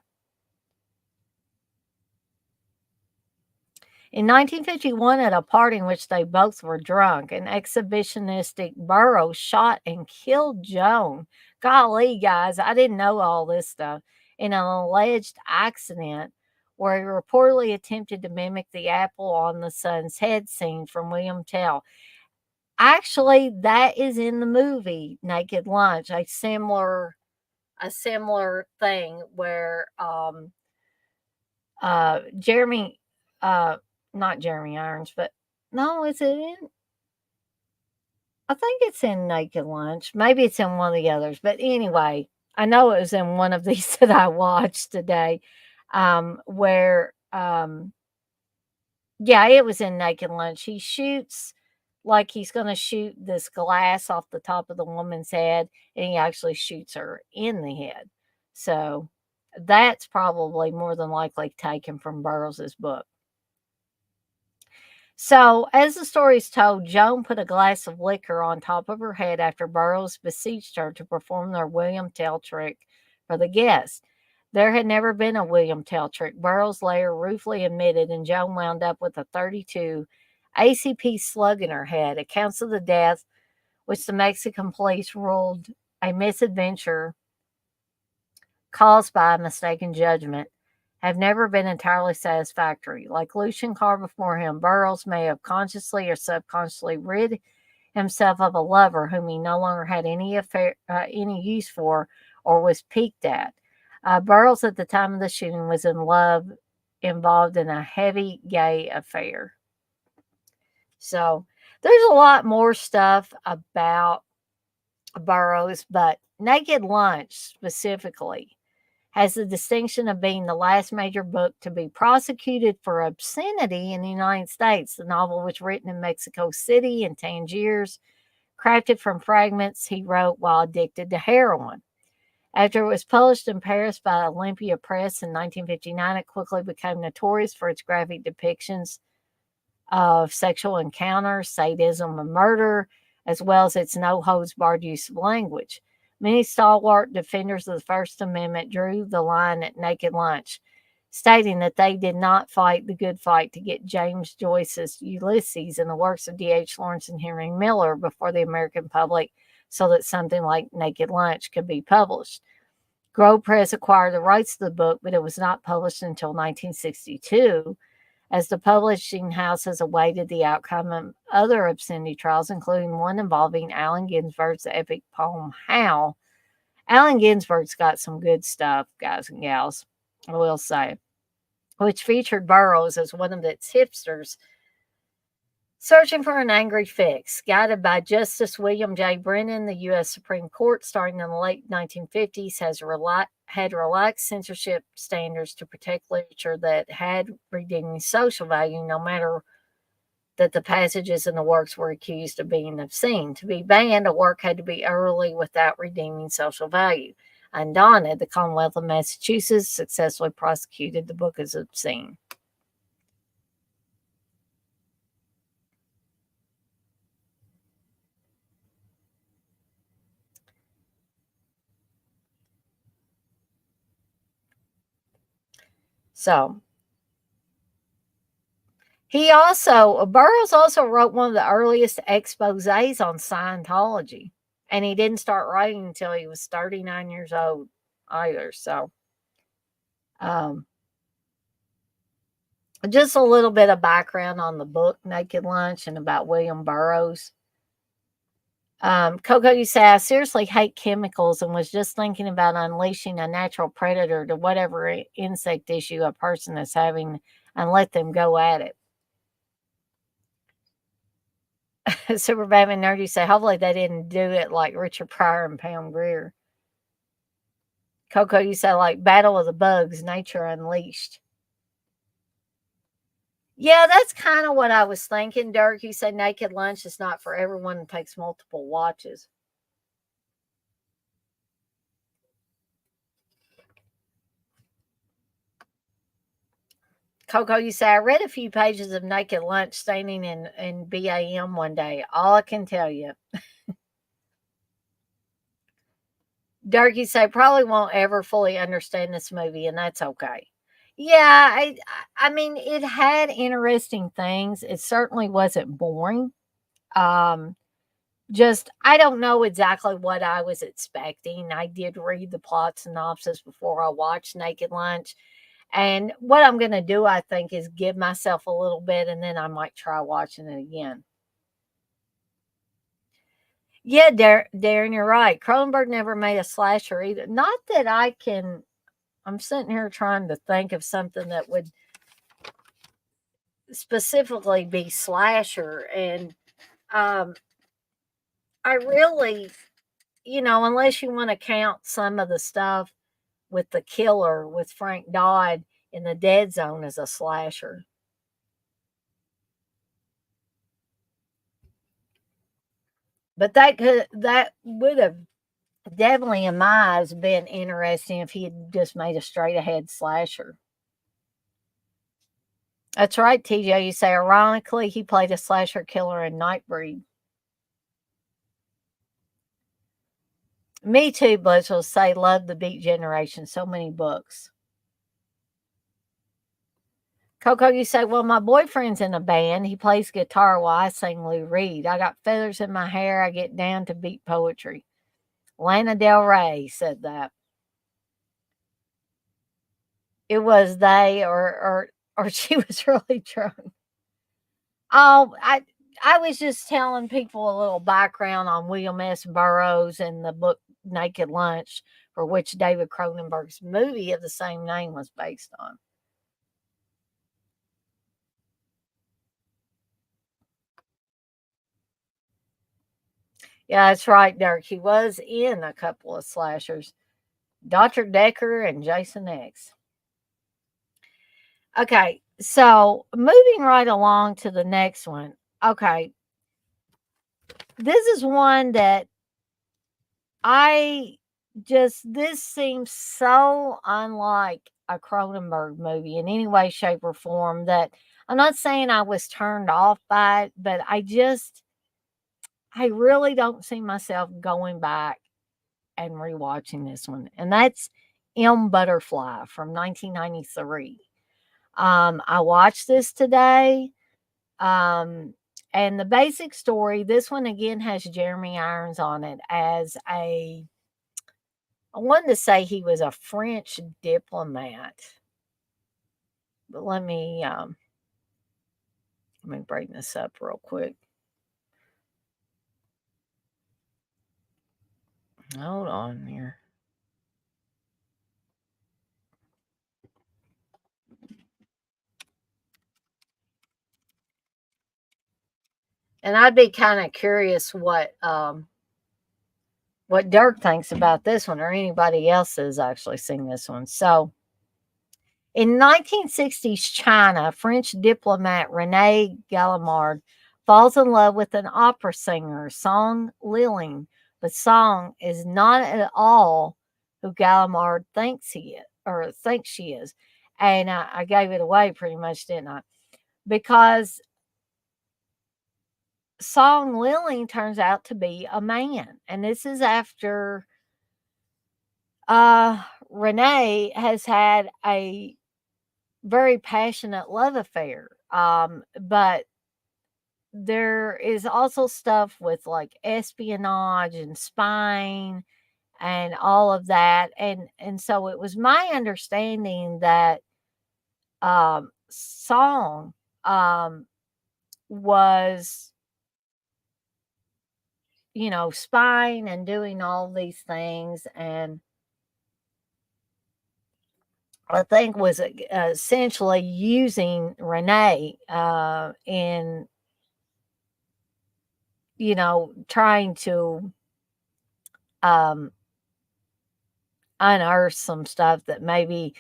In 1951, at a party in which they both were drunk, an exhibitionistic Burroughs shot and killed Joan. Golly, guys, I didn't know all this stuff. In an alleged accident where he reportedly attempted to mimic the apple on the sun's head scene from William Tell. Actually, that is in the movie Naked Lunch, a similar thing where Jeremy not Jeremy Irons, but no, is it in? I think it's in Naked Lunch. Maybe it's in one of the others. But anyway, I know it was in one of these that I watched today, where, yeah, it was in Naked Lunch. He shoots like he's going to shoot this glass off the top of the woman's head, and he actually shoots her in the head. So, That's probably more than likely taken from Burroughs's book. So, as the story is told, Joan put a glass of liquor on top of her head after Burroughs beseeched her to perform their William Tell trick for the guests. There had never been a William Tell trick, Burroughs later ruefully admitted, and Joan wound up with a 32 ACP slug in her head. Accounts of the death, which the Mexican police ruled a misadventure caused by a mistaken judgment, have never been entirely satisfactory. Like Lucian Carr before him, Burroughs may have consciously or subconsciously rid himself of a lover whom he no longer had any use for or was piqued at. Burroughs, at the time of the shooting, was in love, involved in a heavy gay affair. So there's a lot more stuff about Burroughs, but Naked Lunch specifically has the distinction of being the last major book to be prosecuted for obscenity in the United States. The novel was written in Mexico City in Tangiers, crafted from fragments he wrote while addicted to heroin. After it was published in Paris by Olympia Press in 1959, it quickly became notorious for its graphic depictions of sexual encounters, sadism, and murder, as well as its no holds barred use of language. Many stalwart defenders of the First Amendment drew the line at Naked Lunch, stating that they did not fight the good fight to get James Joyce's Ulysses and the works of D.H. Lawrence and Henry Miller before the American public so that something like Naked Lunch could be published. Grove Press acquired the rights to the book, but it was not published until 1962 as the publishing houses awaited the outcome of other obscenity trials, including one involving Allen Ginsberg's epic poem Howl. Allen Ginsberg's got some good stuff, guys and gals, I will say, which featured Burroughs as one of its hipsters searching for an angry fix. Guided by Justice William J. Brennan, the U.S. Supreme Court, starting in the late 1950s, had relaxed censorship standards to protect literature that had redeeming social value, no matter that the passages in the works were accused of being obscene. To be banned, a work had to be utterly without redeeming social value. Undaunted, the Commonwealth of Massachusetts successfully prosecuted the book as obscene. So, Burroughs also wrote one of the earliest exposés on Scientology. And he didn't start writing until he was 39 years old either. So, um, just a little bit of background on the book Naked Lunch and about William Burroughs. Coco, you say, I seriously hate chemicals and was just thinking about unleashing a natural predator to whatever insect issue a person is having and let them go at it. Super Batman Nerd, you say, hopefully they didn't do it like Richard Pryor and Pam Grier. Coco, you say, like Battle of the Bugs, Nature Unleashed. Yeah, that's kind of what I was thinking, Dirk. You say Naked Lunch is not for everyone and takes multiple watches. Coco, you say, I read a few pages of Naked Lunch standing in BAM one day. All I can tell you. Dirk, you say, probably won't ever fully understand this movie, and that's okay. Yeah, I mean, it had interesting things. It certainly wasn't boring. Um, just I don't know exactly what I was expecting. I did read the plot synopsis before I watched Naked Lunch. And what I'm going to do, I think, is give myself a little bit and then I might try watching it again. Yeah, Darren, you're right. Cronenberg never made a slasher either. Not that I can, I'm sitting here trying to think of something that would specifically be slasher. And um, I really, unless you want to count some of the stuff with the killer with Frank Dodd in the Dead Zone as a slasher. But that would have Definitely, in my eyes, been interesting if he had just made a straight ahead slasher. That's right, TJ. You say, ironically, he played a slasher killer in Nightbreed. Me too, Buzz will say, love the Beat Generation. So many books. Coco, you say, well, my boyfriend's in a band. He plays guitar while I sing Lou Reed. I got feathers in my hair. I get down to beat poetry. Lana Del Rey said that. It was they or she was really drunk. Oh, I was just telling people a little background on William S. Burroughs and the book Naked Lunch, for which David Cronenberg's movie of the same name was based on. Yeah, that's right, Dirk. He was in a couple of slashers, Dr. Decker and Jason X. Okay, so moving right along to the next one. Okay, this is one that I this seems so unlike a Cronenberg movie in any way, shape, or form that I'm not saying I was turned off by it, but I really don't see myself going back and rewatching this one. And that's M Butterfly from 1993. I watched this today. Um, and the basic story, this one again has Jeremy Irons on it as I wanted to say he was a French diplomat, but let me bring this up real quick. Hold on here. And I'd be kind of curious what Dirk thinks about this one, or anybody else has actually seen this one. So, in 1960s China, French diplomat René Gallimard falls in love with an opera singer, Song Lilling, but Song is not at all who Gallimard thinks he is or thinks she is. And I gave it away pretty much, didn't I? Because Song Lilling turns out to be a man, and this is after uh, Renee has had a very passionate love affair. But there is also stuff with like espionage and spying and all of that. And so it was my understanding that Song um was, spying and doing all these things, and I think was essentially using Renee in, trying to um, unearth some stuff that maybe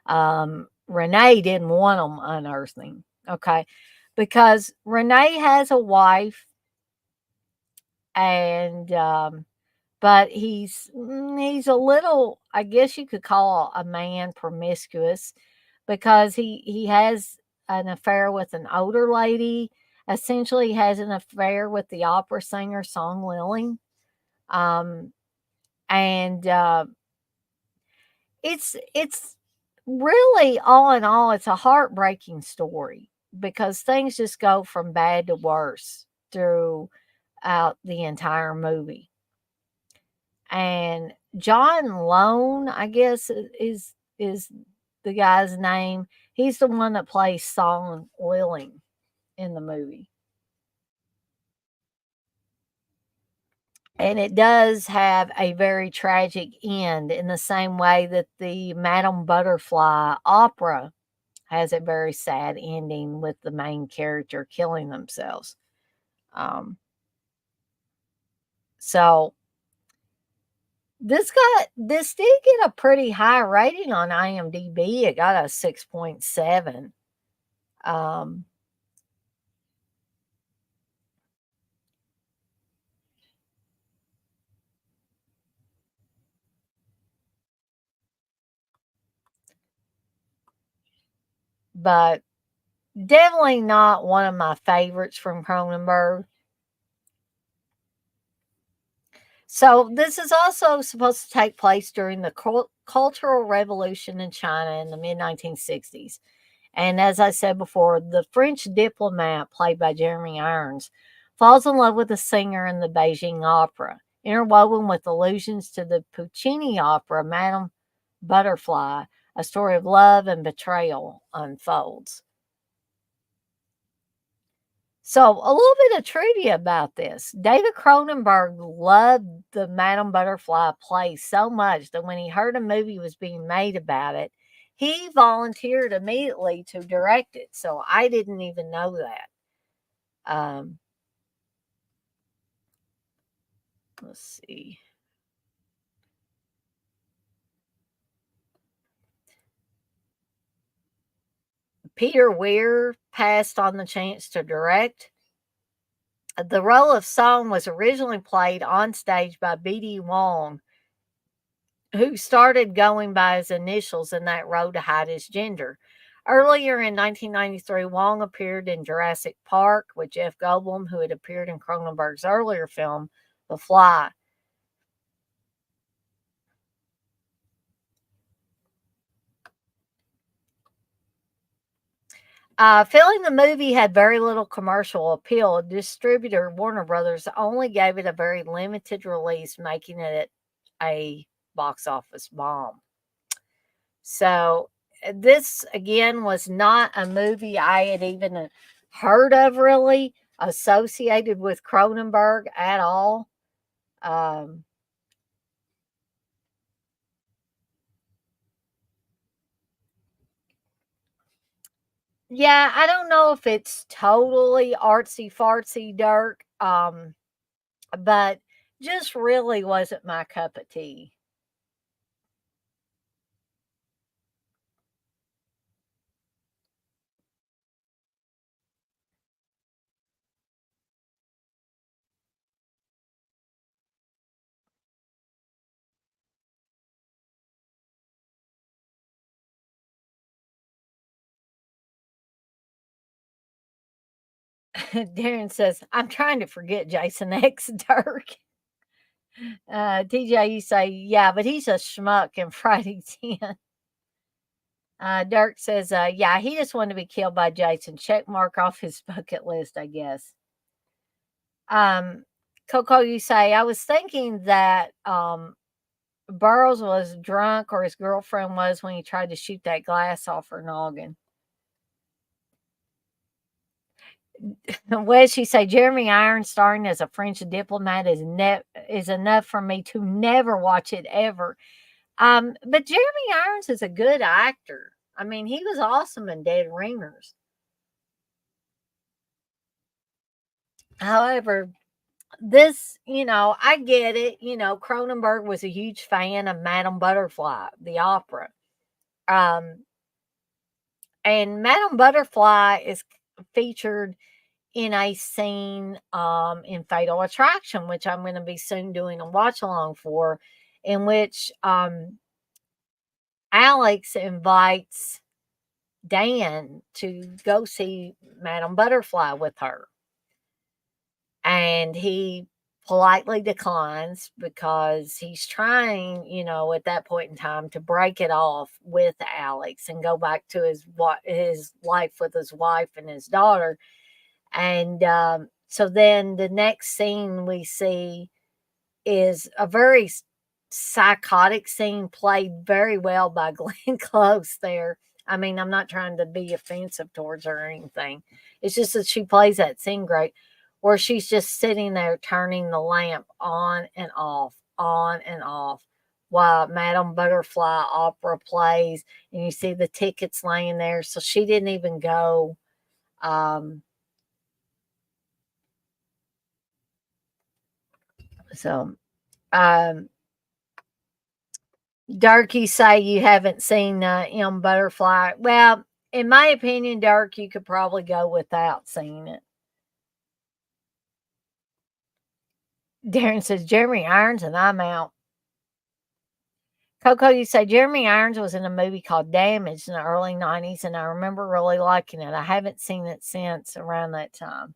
Renee didn't want them unearthing. Okay. Because Renee has a wife, and but he's a little, I guess you could call a man promiscuous, because he has an affair with an older lady. Essentially, has an affair with the opera singer Song Lilling. Um, and it's really, all in all, it's a heartbreaking story, because things just go from bad to worse throughout the entire movie. And John Lone, I guess, is the guy's name. He's the one that plays Song Lilling in the movie. And it does have a very tragic end, in the same way that the Madame Butterfly opera has a very sad ending with the main character killing themselves. Um, so this did get a pretty high rating on IMDb. It got a 6.7. Um, but definitely not one of my favorites from Cronenberg. So this is also supposed to take place during the Cultural Revolution in China in the mid 1960s. And as I said before, the French diplomat, played by Jeremy Irons, falls in love with a singer in the Beijing opera. Interwoven with allusions to the Puccini opera, Madame Butterfly, a story of love and betrayal unfolds. So, a little bit of trivia about this. David Cronenberg loved the Madame Butterfly play so much that when he heard a movie was being made about it, he volunteered immediately to direct it. So, I didn't even know that. Um, let's see. Peter Weir passed on the chance to direct. The role of Song was originally played on stage by B.D. Wong, who started going by his initials in that role to hide his gender. Earlier in 1993, Wong appeared in Jurassic Park with Jeff Goldblum, who had appeared in Cronenberg's earlier film, The Fly. Feeling the movie had very little commercial appeal, distributor Warner Brothers only gave it a very limited release, making it a box office bomb. So this again was not a movie I had even heard of really associated with Cronenberg at all. Um, yeah, I don't know if it's totally artsy fartsy Dirk, but just really wasn't my cup of tea. Darren says, I'm trying to forget Jason X Dirk. TJ, you say, yeah, but he's a schmuck in Friday 10. Dirk says, yeah, he just wanted to be killed by Jason. Check mark off his bucket list, I guess. Um, Coco, you say, I was thinking that Burroughs was drunk or his girlfriend was when he tried to shoot that glass off her noggin. Wes, you say, Jeremy Irons starring as a French diplomat is enough for me to never watch it ever. But Jeremy Irons is a good actor. I mean, he was awesome in Dead Ringers. However, this, I get it. Cronenberg was a huge fan of Madame Butterfly, the opera. Um, and Madame Butterfly is featured in a scene in Fatal Attraction, which I'm going to be soon doing a watch along for, in which Alex invites Dan to go see Madame Butterfly with her. And he politely declines because he's trying, at that point in time to break it off with Alex and go back to his life with his wife and his daughter. And so then the next scene we see is a very psychotic scene played very well by Glenn Close there. I mean, I'm not trying to be offensive towards her or anything. It's just that she plays that scene great, where she's just sitting there turning the lamp on and off, while Madame Butterfly opera plays, and you see the tickets laying there. So she didn't even go. Um, so, um, Dirk, you say you haven't seen M Butterfly. Well, in my opinion, Dirk, you could probably go without seeing it. Darren says Jeremy Irons and I'm out. Coco, you say Jeremy Irons was in a movie called Damage in the early 90s, and I remember really liking it. I haven't seen it since around that time.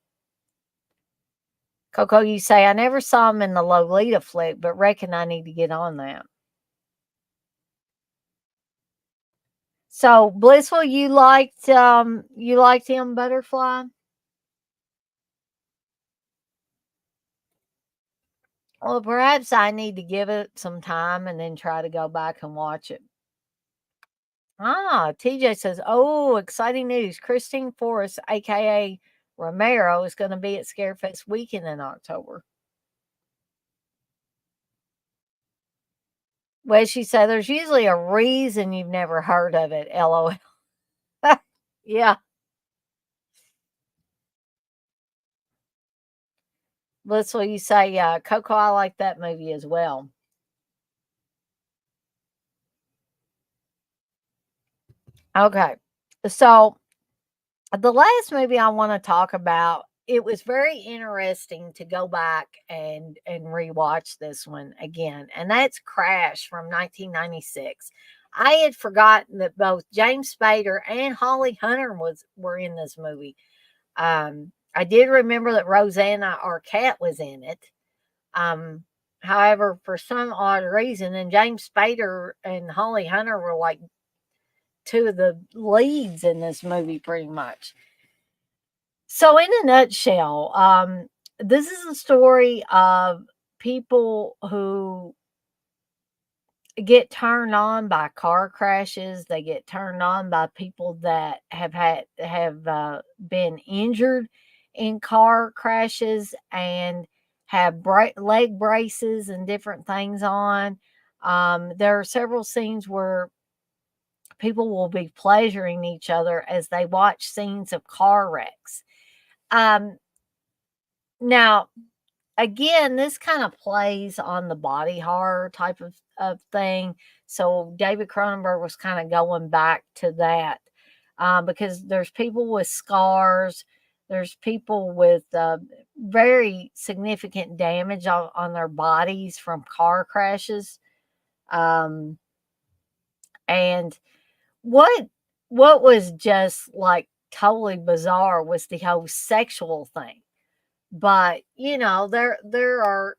Coco, you say, I never saw him in the Lolita flick, but reckon I need to get on that. So, Blissful, you liked him, Butterfly? Well, perhaps I need to give it some time and then try to go back and watch it. Ah, TJ says, oh, exciting news. Christine Forrest, aka Romero, is going to be at Scarefest weekend in October. Well, she said, there's usually a reason you've never heard of it. LOL. Yeah. That's what you say. Coco, I like that movie as well. Okay. So the last movie I want to talk about, it was very interesting to go back and rewatch this one again, and that's Crash from 1996. I had forgotten that both James Spader and Holly Hunter were in this movie. I did remember that Rosanna Arquette was in it. Um, However, for some odd reason, and James Spader and Holly Hunter were like two of the leads in this movie, pretty much. So, in a nutshell, this is a story of people who get turned on by car crashes. They get turned on by people that have been injured in car crashes and have leg braces and different things on. There are several scenes where people will be pleasuring each other as they watch scenes of car wrecks. Um, Now, again, this kind of plays on the body horror type of thing. So David Cronenberg was kind of going back to that because there's people with scars, there's people with very significant damage on their bodies from car crashes. Um, and what what was just like totally bizarre was the whole sexual thing. But there are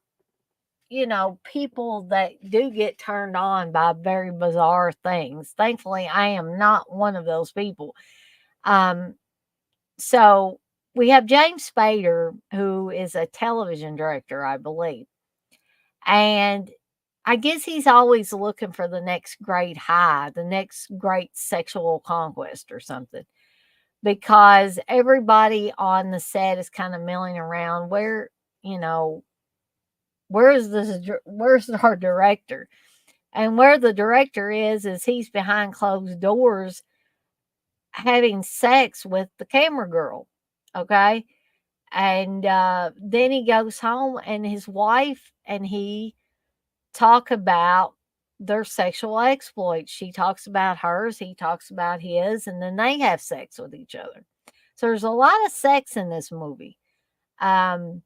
people that do get turned on by very bizarre things. Thankfully, I am not one of those people. Um, so we have James Spader, who is a television director, I believe. And I guess he's always looking for the next great high, the next great sexual conquest or something. Because everybody on the set is kind of milling around you know, where's our director? And where the director is he's behind closed doors having sex with the camera girl. Okay. And then he goes home and his wife and he talk about their sexual exploits. She talks about hers, he talks about his, and then they have sex with each other. So there's a lot of sex in this movie. Um,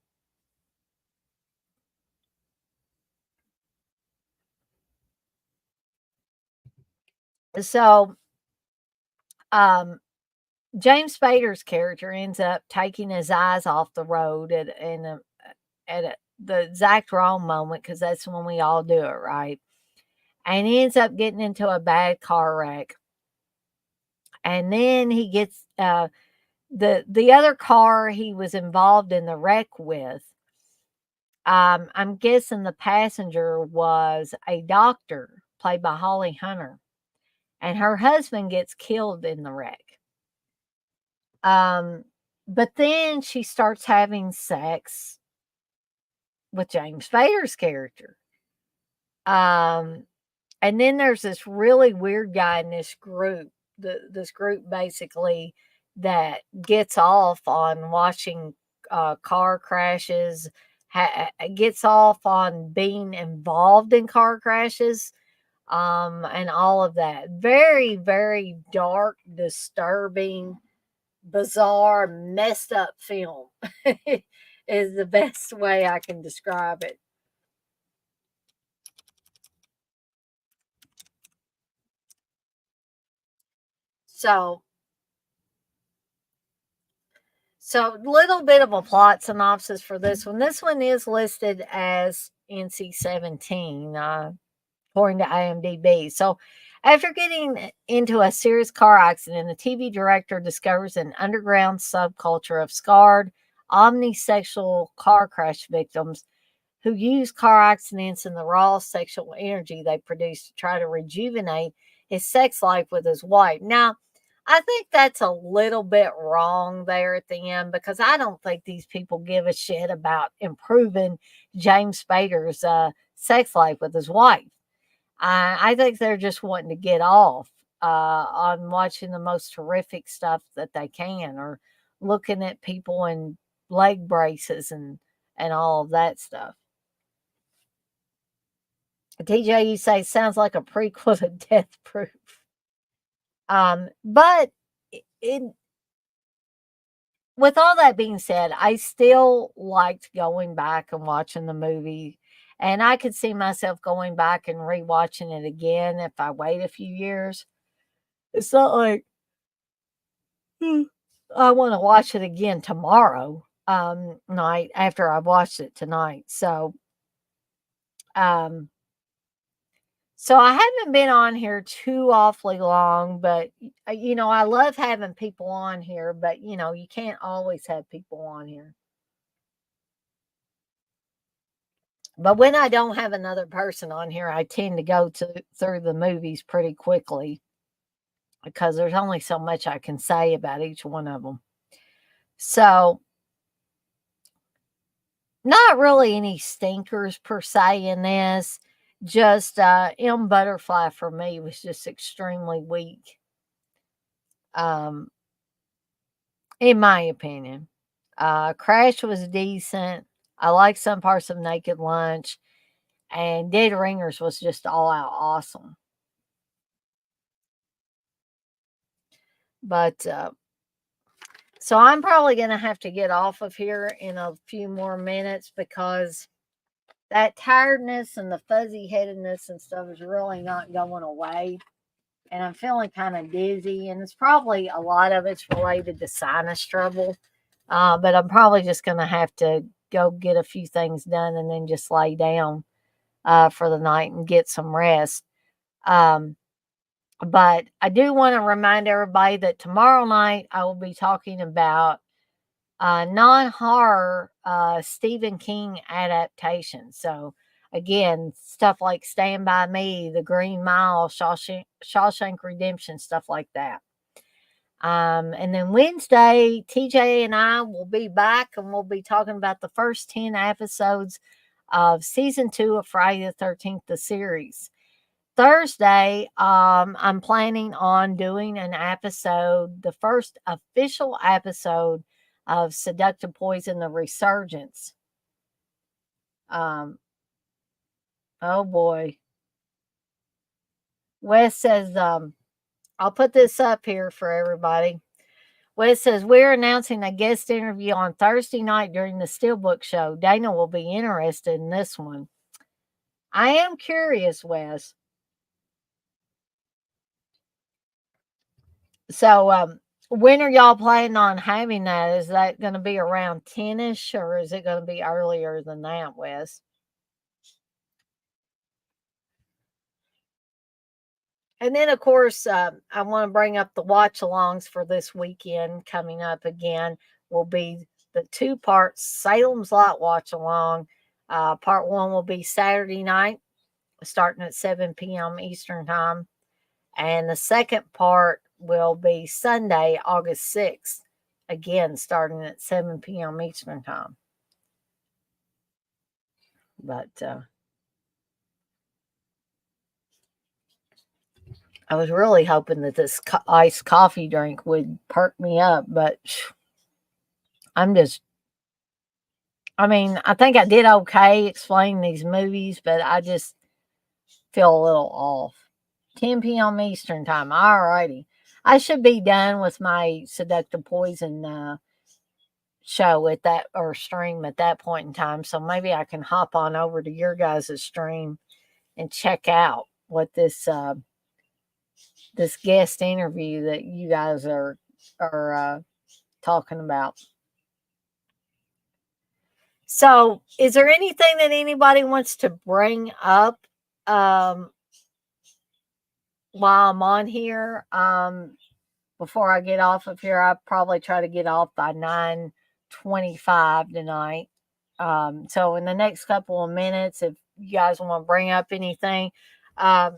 so um, James Spader's character ends up taking his eyes off the road at the exact wrong moment because that's when we all do it, right? And he ends up getting into a bad car wreck, and then he gets the other car he was involved in the wreck with. I'm guessing the passenger was a doctor played by Holly Hunter, and her husband gets killed in the wreck. Um, but then she starts having sex with James Spader's character. Um, and then there's this really weird guy in this group. This group basically that gets off on watching car crashes, gets off on being involved in car crashes, and all of that. Very, very dark, disturbing, bizarre, messed up film is the best way I can describe it. So, little bit of a plot synopsis for this one. This one is listed as NC-17, according to IMDb. So, after getting into a serious car accident, the TV director discovers an underground subculture of scarred, omnisexual car crash victims who use car accidents and the raw sexual energy they produce to try to rejuvenate his sex life with his wife. Now, I think that's a little bit wrong there at the end because I don't think these people give a shit about improving James Spader's sex life with his wife. I think they're just wanting to get off on watching the most horrific stuff that they can, or looking at people in leg braces and all of that stuff. TJ, you say sounds like a prequel to Death Proof. But it, with all that being said, I still liked going back and watching the movie. And I could see myself going back and rewatching it again if I wait a few years. It's not like I want to watch it again tomorrow night after I've watched it tonight. Um, So I haven't been on here too awfully long, but I love having people on here, but you can't always have people on here. But when I don't have another person on here, I tend to go through the movies pretty quickly because there's only so much I can say about each one of them. So, not really any stinkers per se in this. Just M Butterfly for me was just extremely weak. Um, in my opinion. Crash was decent. I like some parts of Naked Lunch, and Dead Ringers was just all out awesome. But so I'm probably going to have to get off of here in a few more minutes because that tiredness and the fuzzy headedness and stuff is really not going away. And I'm feeling kind of dizzy, and it's probably a lot of it's related to sinus trouble. But I'm probably just going to have to go get a few things done and then just lay down for the night and get some rest. Um, but I do want to remind everybody that tomorrow night I will be talking about non horror Stephen King adaptations. So, again, stuff like Stand By Me, The Green Mile, Shawshank Redemption, stuff like that. And then Wednesday, TJ and I will be back and we'll be talking about the first 10 episodes of season 2 of Friday the 13th, the series. Thursday, I'm planning on doing an episode, the first official episode of Seductive Poison, the Resurgence. Oh boy. Wes says, I'll put this up here for everybody. Wes says, we're announcing a guest interview on Thursday night during the Steelbook show. Dana will be interested in this one. I am curious, Wes. So, when are y'all planning on having that? Is that going to be around 10ish or is it going to be earlier than that, Wes? And then, of course, I want to bring up the watch alongs for this weekend coming up again. Will be the 2 parts Salem's Lot watch along. Part 1 will be Saturday night, starting at 7 p.m. Eastern Time. And the second part will be Sunday, August 6th, again, starting at 7 p.m. Eastern Time. But I was really hoping that this iced coffee drink would perk me up, but I'm just, I think I did okay explaining these movies, but I just feel a little off. 10 p.m. Eastern Time. All righty. I should be done with my Seductive Poison show at that, or stream at that point in time. So maybe I can hop on over to your guys' stream and check out what this this guest interview that you guys are talking about. So, is there anything that anybody wants to bring up um, while I'm on here? Before I get off of here, I probably try to get off by 9:25 tonight. So in the next couple of minutes, if you guys want to bring up anything, um,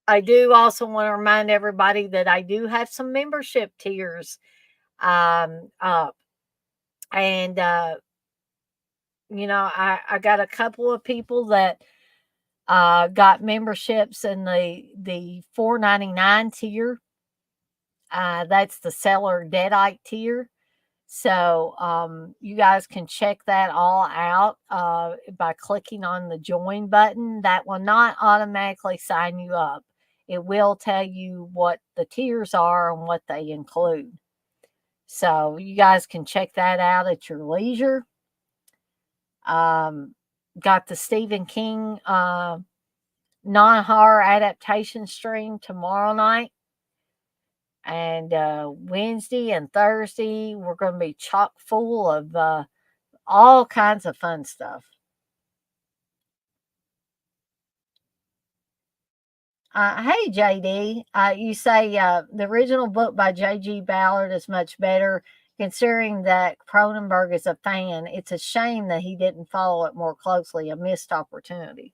I do also want to remind everybody that I do have some membership tiers up, and I got a couple of people that got memberships in the $4.99 tier. That's the seller Deadite tier. So you guys can check that all out by clicking on the join button. That will not automatically sign you up. It will tell you what the tiers are and what they include. So you guys can check that out at your leisure. Got the Stephen King non-horror adaptation stream tomorrow night. And Wednesday and Thursday, we're going to be chock full of all kinds of fun stuff. Hey, JD, you say the original book by J.G. Ballard is much better, considering that Cronenberg is a fan. It's a shame that he didn't follow it more closely, a missed opportunity.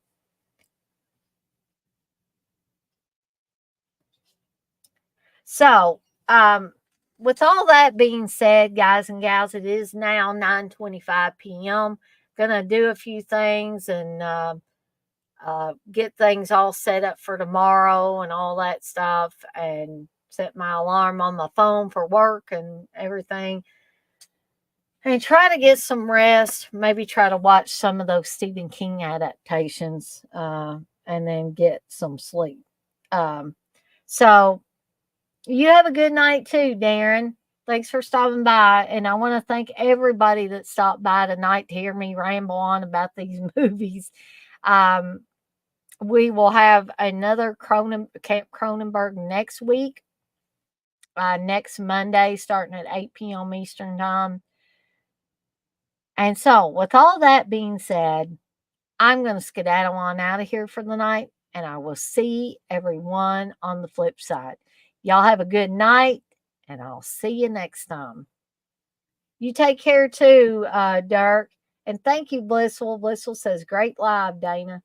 So, with all that being said, guys and gals, it is now 9:25 p.m. Gonna do a few things and get things all set up for tomorrow and all that stuff, and set my alarm on my phone for work and everything. And try to get some rest. Maybe try to watch some of those Stephen King adaptations, and then get some sleep. Um, so you have a good night too, Darren. Thanks for stopping by. And I want to thank everybody that stopped by tonight to hear me ramble on about these movies. Um, we will have another Camp Cronenberg next week, next Monday, starting at 8 p.m. Eastern Time. And so, with all that being said, I'm going to skedaddle on out of here for the night, and I will see everyone on the flip side. Y'all have a good night, and I'll see you next time. You take care too, Dirk. And thank you, Blissful. Blissful says, great live, Dana.